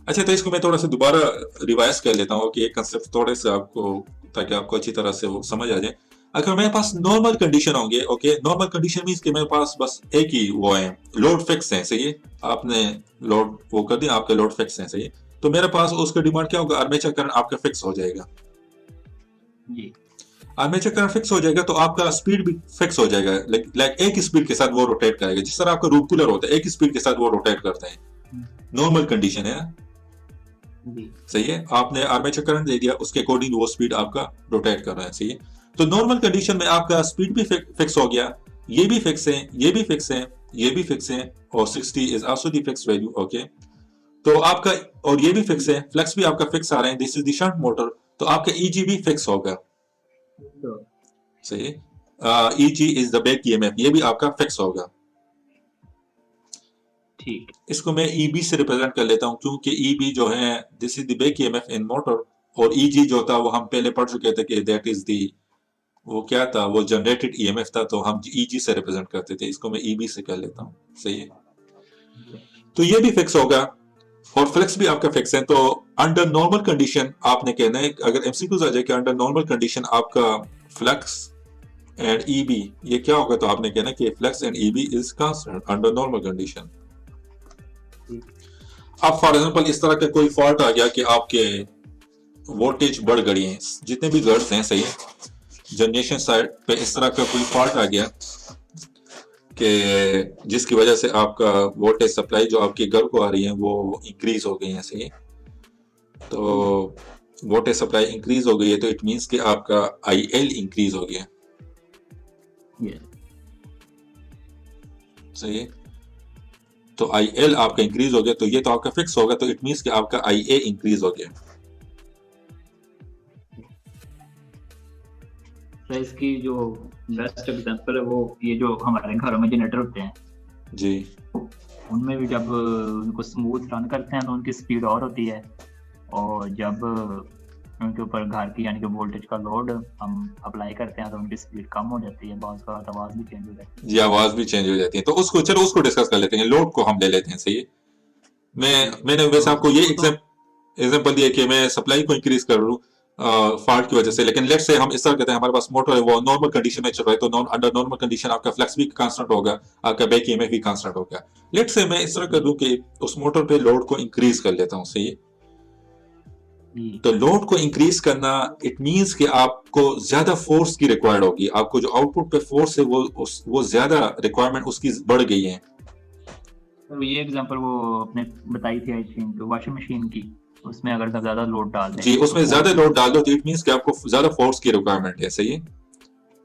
अच्छा, तो इसको मैं थोड़ा सा दोबारा रिवाइज कर लेता हूँ कि ये कंसेप्ट थोड़े से आपको, ताकि आपको अच्छी तरह से वो समझ आ जाए। अगर मेरे पास नॉर्मल कंडीशन होंगे, ओके, नॉर्मल कंडीशन मीन्स कि मेरे पास बस एक ही वो है, लोड फिक्स है, सही है। आपने लोड वो कर दिया, आपके लोड फिक्स है, सही है। तो मेरे पास उसका डिमांड क्या होगा, आर्मेचर करंट आपका फिक्स हो जाएगा। जी आर्मेचर करंट फिक्स हो जाएगा तो आपका स्पीड भी फिक्स हो जाएगा, लाइक एक स्पीड के साथ वो रोटेट करेगा, जिस तरह आपका रूप कूलर होता है, एक स्पीड के साथ वो रोटेट करता है। नॉर्मल कंडीशन है, जी सही है। आपने आर्मेचर करंट दे दिया, उसके अकॉर्डिंग वो स्पीड आपका रोटेट कर रहा है, सही है। तो नॉर्मल कंडीशन में आपका स्पीड भी फिक्स हो गया, ये भी फिक्स है, ये भी फिक्स है, ये भी फिक्स है, और 60 is also the fix value, okay. तो आपका, और ये भी फिक्स है, फ्लक्स भी आपका फिक्स आ रहा है, this is the shunt motor, तो आपका ईजी भी फिक्स होगा, तो सही है। Easy is the back EMF, ये भी आपका फिक्स होगा। ठीक इसको मैं ईबी से रिप्रेजेंट कर लेता हूँ, क्योंकि ईबी जो है this is the back EMF in motor, और ईजी जो था वो हम पहले पढ़ चुके थे कि दैट इज द, वो क्या था, वो जनरेटेड ईएमएफ था, तो हम ईजी से रिप्रेजेंट करते थे। इसको मैं ईबी से कर लेता हूँ, सही है। है। तो ये भी फिक्स होगा, और फ्लेक्स भी आपका फिक्स है। तो अंडर नॉर्मल कंडीशन आपने कहना है, अगर एमसीक्यूज आ जाए कि अंडर नॉर्मल कंडीशन आपका फ्लक्स एंड ईबी ये क्या होगा, तो आपने कहना कि flux and EB is constant under normal condition. अब फॉर एग्जांपल इस तरह का कोई फॉल्ट आ गया कि आपके वोल्टेज बढ़ गई है, जितने भी गर्ड्स हैं, सही है, जनरेशन साइड पे इस तरह का कोई फॉल्ट आ गया कि जिसकी वजह से आपका वोल्टेज सप्लाई जो आपके घर को आ रही है वो इंक्रीज हो गई है, सही है। तो वोल्टेज सप्लाई इंक्रीज हो गई है, तो इट मींस कि आपका आईएल इंक्रीज हो गया, ये सही है। तो आईएल आपका इंक्रीज हो गया, तो ये तो आपका फिक्स होगा, तो इट मींस कि आपका आईए इंक्रीज हो गया। तो इसकी जो बेस्ट एग्जांपल है वो ये जो हमारे घरों में जनरेटर होते हैं, जी उनमें भी जब उनको स्मूथ रन करते हैं तो उनकी स्पीड और होती है, और जब उनके ऊपर घर की यानी कि वोल्टेज का लोड हम अप्लाई करते हैं तो उनकी स्पीड कम हो जाती है, बहुत बार आवाज भी चेंज हो जाती है। जी, आवाज भी चेंज हो जाती है। तो उसको, चलो उसको डिस्कस कर लेते हैं, लोड को हम ले लेते हैं, सही है। जी मैंने तो वैसे आपको ये वो तो एग्जांपल दिया कि मैं सप्लाई को इंक्रीज कर लूँ फॉल्ट की वजह से, लेकिन लेट से हम इस तरह कहते हैं हमारे पास मोटर है वो नॉर्मल कंडीशन में चल रहा है, तो अंडर नॉर्मल कंडीशन आपका फ्लक्स भी कांस्टेंट होगा, आपका बैक ईएमएफ भी कांस्टेंट होगा। लेट से मैं इस तरह कर दूं कि उस मोटर पे लोड को इंक्रीज कर लेता हूं, सही है। जी तो लोड को इंक्रीज करना इट मींस कि आपको ज्यादा फोर्स की रिक्वायर्ड होगी, आपको जो आउटपुट पे फोर्स है वो ज्यादा रिक्वायरमेंट उसकी बढ़ गई है। तो ये एग्जांपल वो आपने बताई थी आई थिंक वॉशिंग मशीन की, उसमें अगर आप ज्यादा लोड डाल दें जी, तो उसमें ज्यादा फोर्स लोड डाल दो तो इट मींस कि आपको ज्यादा फोर्स की रिक्वायरमेंट है, सही है।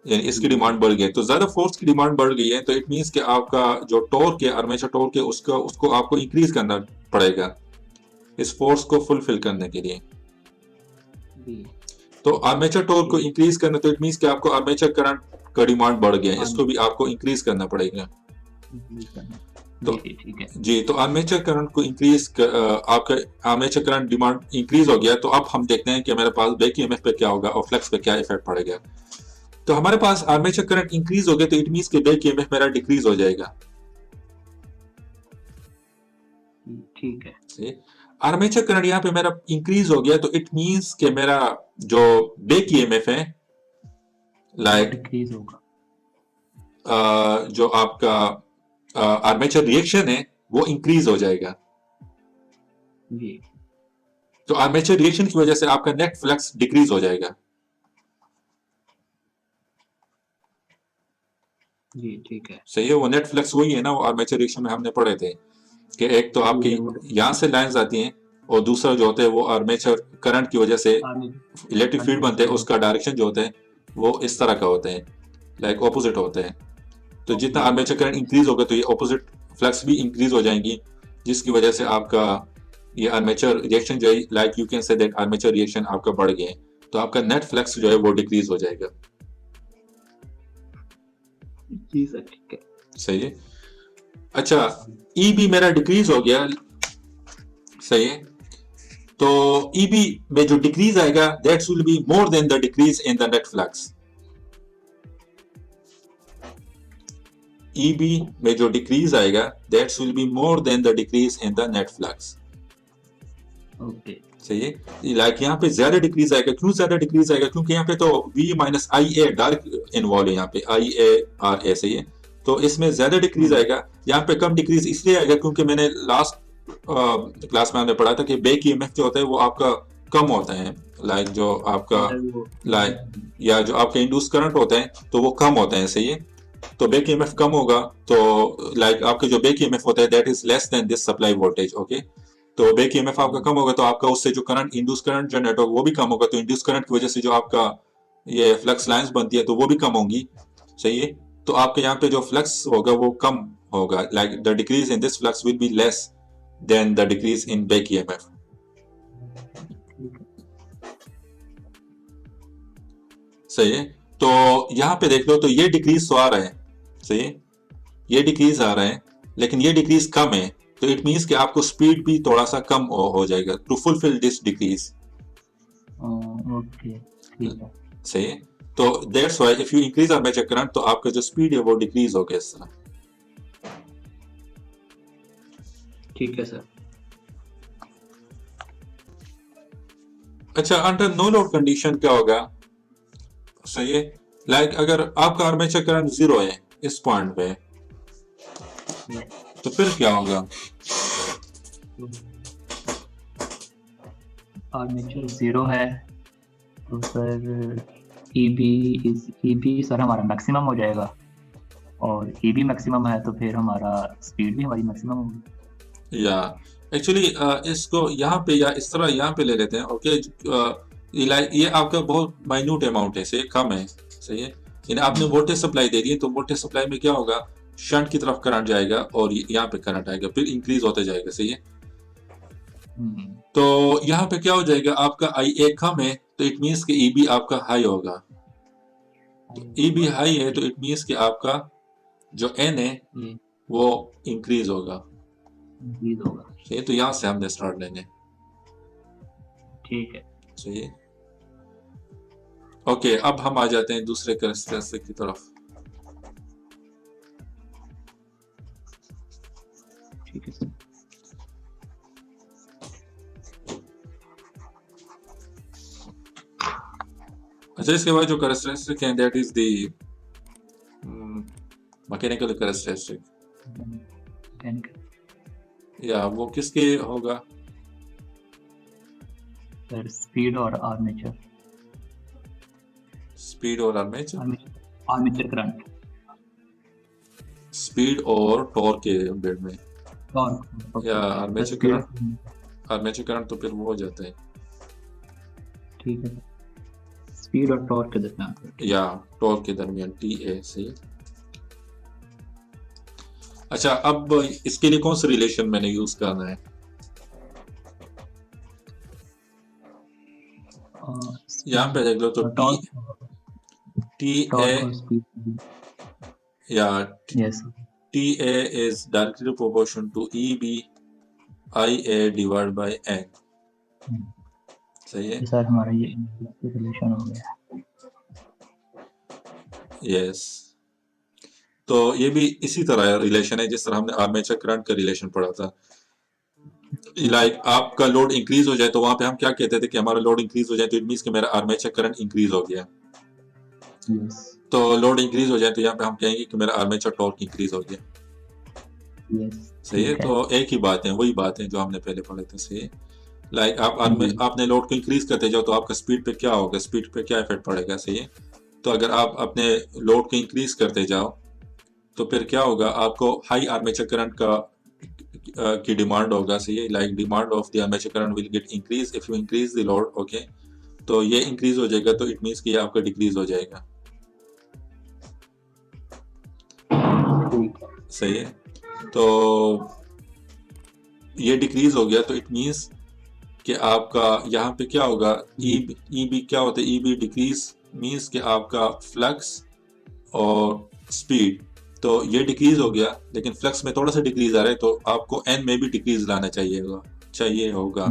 यानी इसकी जी डिमांड बढ़ गई है, तो ज्यादा फोर्स की डिमांड बढ़ गई है, तो इट मींस कि आपका जो टॉर्क है, आर्मेचर टॉर्क है, उसका उसको आपको इंक्रीज करना पड़ेगा इस फोर्स को फुलफिल करने के लिए। जी तो आर्मेचर टॉर्क को इंक्रीज करना, तो इट मींस कि आपको आर्मेचर करंट का डिमांड बढ़ गया है, हाँ इसको भी आपको इंक्रीज करना पड़ेगा। जी करना। तो जी ठीक है। जी, तो आर्मेचर करंट को आपका आर्मेचर करंट डिमांड इंक्रीज हो गया, तो अब हम देखते हैं कि हमारे पास बैक ईएमएफ पे क्या होगा और फ्लक्स पे क्या इफेक्ट पड़ेगा। तो हमारे पास आर्मेचर करंट इंक्रीज हो गया, तो इट मींस कि बैक ईएमएफ मेरा डिक्रीज हो जाएगा, ठीक है। आर्मेचर करंट यहाँ पे मेरा इंक्रीज हो गया, तो इट मींस कि मेरा जो बैक ईएमएफ है, वो लाइक डिक्रीज होगा। जो आपका आर्मेचर रिएक्शन है वो इंक्रीज हो जाएगा। जी तो आर्मेचर रिएक्शन की वजह से आपका नेट फ्लक्स डिक्रीज हो जाएगा। जी ठीक है। सही है, वो नेट फ्लक्स वही है ना, वो आर्मेचर रिएक्शन में हमने पढ़े थे कि एक तो जी आपकी जी वो यहां से लाइंस आती हैं, और दूसरा जो होता है वो आर्मेचर करंट की वजह से आगे इलेक्ट्रिक फील्ड बनते हैं, कंटिन्यूस उसका डायरेक्शन जो होता है वो इस तरह का होता है, लाइक ऑपोजिट होता है। तो जितना ऑपोजिट आर्मेचर होता करंट है। इंक्रीज होगा तो ये ऑपोजिट फ्लक्स भी इंक्रीज हो जाएंगी, जिसकी वजह से आपका ये आर्मेचर रिएक्शन जो है, like you can say that armature reaction आपका बढ़ गया है, तो आपका नेट फ्लक्स जो है वो डिक्रीज हो जाएगा। जी सर ठीक है। सही है। अच्छा, ई भी मेरा डिक्रीज हो गया, सही है। तो ईबी में जो डिक्रीज आएगा that's will be more than the decrease in the net flux. EB में जो डिक्रीज आएगा that's will be more than the decrease in the net flux. Okay. सही है। लाइक यहाँ पे ज्यादा डिक्रीज आएगा, क्यों ज्यादा डिक्रीज आएगा, क्योंकि यहाँ पे तो V minus I a dark involve है, यहाँ पे IARA, सही है। तो इसमें ज्यादा डिक्रीज आएगा, यहाँ पे कम डिक्रीज इसलिए आएगा क्योंकि मैंने लास्ट क्लास में हमने पढ़ा था कि बैक ईएमएफ जो होता है वो आपका कम होता है, लाइक जो आपका सर वो लाइक या जो आपका इंड्यूस करंट होता है तो वो कम होता है, सही है। तो बैक ईएमएफ कम होगा, तो लाइक आपके जो बैक ईएमएफ होता है that is less than this supply voltage, okay. तो बैक ईएमएफ आपका कम होगा तो आपका उससे जो करंट इंड्यूस करंट जनरेट होगा वो भी कम होगा, तो इंड्यूस करंट की वजह से जो आपका ये फ्लक्स लाइंस बनती है तो वो भी कम होंगी, सही है। तो आपके यहाँ पे जो फ्लक्स होगा वो कम होगा, like the decrease in this flux will be less than the decrease in back EMF, सही है। तो यहाँ पे देख लो तो ये डिक्रीज तो आ रहा है, सही है, ये डिक्रीज आ रहा है, लेकिन ये डिक्रीज कम है, तो इट मीन्स कि आपको स्पीड भी थोड़ा सा कम हो जाएगा to fulfil this decrease, okay ठीक है। सही है। तो that's why if you increase armature current तो आपका जो स्पीड है वो डिक्रीज हो गया इस तरह। ठीक है सर। अच्छा, अंडर नो लोड कंडीशन क्या होगा, सही है। लाइक अगर आपका आर्मेचर करंट 0 है इस पॉइंट पे, तो फिर क्या होगा, आर्मेचर 0 है तो सर ईबी सर हमारा मैक्सिमम हो जाएगा, और ईबी मैक्सिमम है तो फिर हमारा स्पीड भी हमारी मैक्सिमम होगी। या एक्चुअली इसको यहाँ पे या इस तरह यहाँ पे ले लेते हैं, ओके। ये आपका बहुत माइन्यूट अमाउंट है, सही, कम है, सही है। यानी आपने वोल्टेज सप्लाई दे दी है तो वोल्टेज सप्लाई में क्या होगा, शंट की तरफ करंट जाएगा और यहाँ पे करंट आएगा, फिर इंक्रीज होते जाएगा, सही है। तो यहाँ पे क्या हो जाएगा, आपका IA कम है तो इट मीन्स कि EB आपका हाई होगा, तो EB हाई है तो इट मीन्स कि आपका जो N है वो इंक्रीज होगा, सही है। तो यहाँ से हमने स्टार्ट लेंगे, ठीक है। सही है। ओके, अब हम आ जाते हैं दूसरे कैरेक्टरिस्टिक की तरफ। ठीक है सर। अच्छा, इसके बाद जो कैरेक्टरिस्टिक है that is the mechanical characteristic, या वो किसके होगा, सर स्पीड और आर्मेचर, स्पीड और आर्मेचर करंट, स्पीड और टॉर्क के बिल्ड में, या आर्मेचर करंट तो फिर वो हो जाता है, ठीक है, स्पीड और टॉर्क के दरमियान, या टॉर्क के दरमियान TA, सही। अच्छा, अब इसके लिए कौन सा रिलेशन मैंने यूज करना है, यहाँ पे देख लो तो TA या TA is directly proportional to EB IA divided by N, सही है। सर हमारा ये रिलेशन हो गया, यस। तो ये भी इसी तरह रिलेशन है जिस तरह हमने आर्मेचर करंट का रिलेशन पढ़ा था, लाइक आपका लोड इंक्रीज हो जाए तो वहां पे हम क्या कहते थे कि हमारा लोड इंक्रीज हो जाए तो इट मींस कि मेरा आर्मेचर करंट इंक्रीज हो गया, तो लोड इंक्रीज हो जाए तो यहाँ पे हम कहेंगे कि मेरा आर्मेचर टॉर्क इंक्रीज हो गया, सही है। तो एक ही बात है, वही बात है जो हमने पहले पढ़े थे, सही है। लाइक आपने लोड को इंक्रीज करते जाओ तो आपका स्पीड पे क्या होगा, स्पीड पे क्या इफेक्ट पड़ेगा, सही है। तो अगर आप अपने लोड को इंक्रीज करते जाओ तो फिर क्या होगा, आपको हाई आर्मेचर करंट की डिमांड होगा, सही है। Like demand of the armature current will get increase if you increase the load, okay. तो ये इंक्रीज हो जाएगा तो इट मींस कि ये आपका डिक्रीज हो जाएगा, सही है। तो ये डिक्रीज हो गया तो इट मींस कि आपका यहाँ पे क्या होगा, EB क्या होता है, EB डिक्रीज मींस कि आपका फ्लक्स और स्पीड, तो ये डिक्रीज हो गया लेकिन फ्लक्स में थोड़ा सा डिक्रीज आ रहा है तो आपको N में भी डिक्रीज लाना चाहिए होगा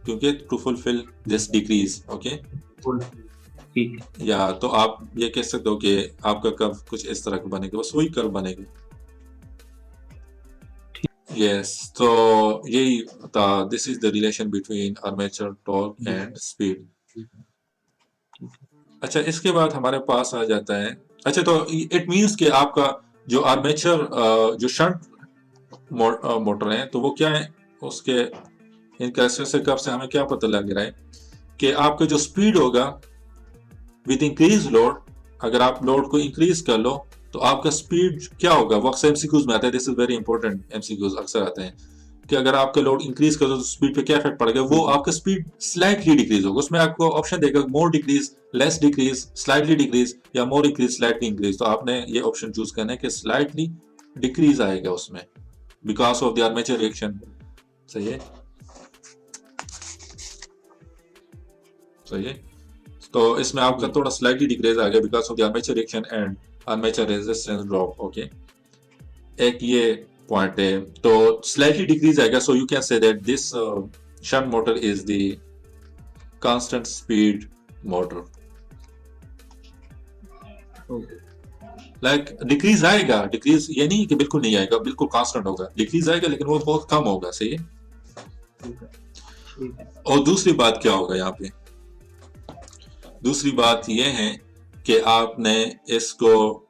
क्योंकि to fulfil this decrease, okay. या तो आप ये कह सकते हो कि आपका कर्व कुछ इस तरह का बनेगा, बस वही कर्व बनेगा, यस, तो यही था, this is the relation between armature torque G and speed. ठीक है ठीक है। अच्छा, इसके बाद हमारे पास आ जाता है, अच्छा तो इट मींस कि आपका जो आर्मेचर जो शंट मोटर है, तो वो क्या है, उसके इन कैरेक्टरिस्टिक से हमें क्या पता लग रहा है कि आपका जो स्पीड होगा विद इंक्रीज लोड, अगर आप लोड को इंक्रीज कर लो तो आपका स्पीड क्या होगा, वो अक्सर एमसीक्यूज में आता है, this is very important, MCQs अक्सर आते हैं कि अगर आपका लोड इंक्रीज कर दो तो स्पीड पे क्या इफेक्ट पड़ेगा, वो आपका स्पीड स्लाइटली डिक्रीज होगा, उसमें आपको ऑप्शन देगा more decrease, less decrease, slightly decrease या मोर इंक्रीज, स्लाइटली इंक्रीज, तो आपने ये ऑप्शन चूज करना है कि स्लाइटली डिक्रीज आएगा उसमें because of the armature reaction. सही है, सही है। तो इसमें आपका जी थोड़ा स्लाइटली डिक्रीज आ गया because of the armature reaction and armature resistance drop. Okay, एक ये पॉइंट है, तो स्लाइटली डिक्रीज आएगा, so you can say that this shunt motor is the constant speed motor. Okay like decrease आएगा, decrease ये नहीं कि बिल्कुल नहीं आएगा, बिल्कुल कांस्टेंट होगा, डिक्रीज आएगा लेकिन वो बहुत कम होगा। सही है। ठीक है ठीक है। और दूसरी बात क्या होगा यहाँ पे, दूसरी बात ये है कि आपने इसको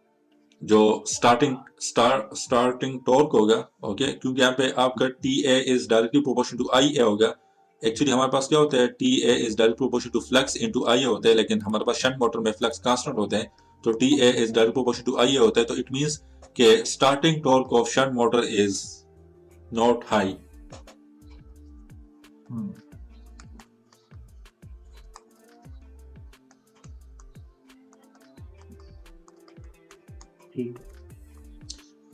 जो स्टार्टिंग टॉर्क होगा, ओके, क्योंकि यहाँ पे आपका T A is directly proportion to I A होगा। एक्चुअली हमारे पास क्या होता है, T A is direct proportion to flux into I A होता है, लेकिन हमारे पास शंट मोटर में फ्लक्स कांस्टेंट होते हैं, तो T A is direct proportion to I A होता है, तो इट मींस के starting torque of shunt motor is not high. Hmm ठीक है।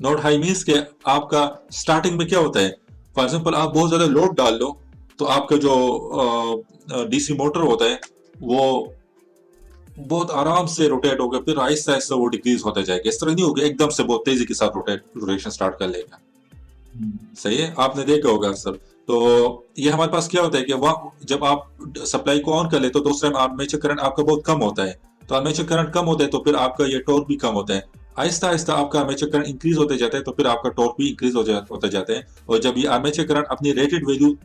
नॉट हाई मीन्स के आपका स्टार्टिंग में क्या होता है, फॉर एग्जाम्पल आप बहुत ज्यादा लोड डाल लो तो आपका जो डीसी मोटर होता है वो बहुत आराम से रोटेट होगा, फिर आहिस्ता आहिस्ता वो डिक्रीज होता जाएगा, इस तरह नहीं होगा एकदम से बहुत तेजी के साथ रोटेशन स्टार्ट कर लेगा। हम्म सही है, आपने देखा होगा अक्सर। तो ये हमारे पास क्या होता है कि वह जब आप सप्लाई को ऑन कर ले तो उस टाइम आर्मेचर करंट आपका बहुत कम होता है, तो आर्मेचर करंट कम होता है तो फिर आपका ये टॉर्क भी कम होता है, आहिस्ता आहिस्ता आपका आर्मेचर करंट इंक्रीज होते जाता है तो फिर आपका टॉर्क भी इंक्रीज होता जाता है, और जब ये आर्मेचर करंट अपनी रेटेड वैल्यू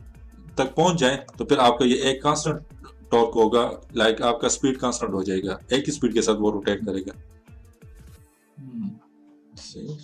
तक पहुंच जाए तो फिर आपका ये एक कांस्टेंट टॉर्क होगा, लाइक आपका स्पीड कांस्टेंट हो जाएगा, एक ही स्पीड के साथ वो रोटेट करेगा। हम्म। सही।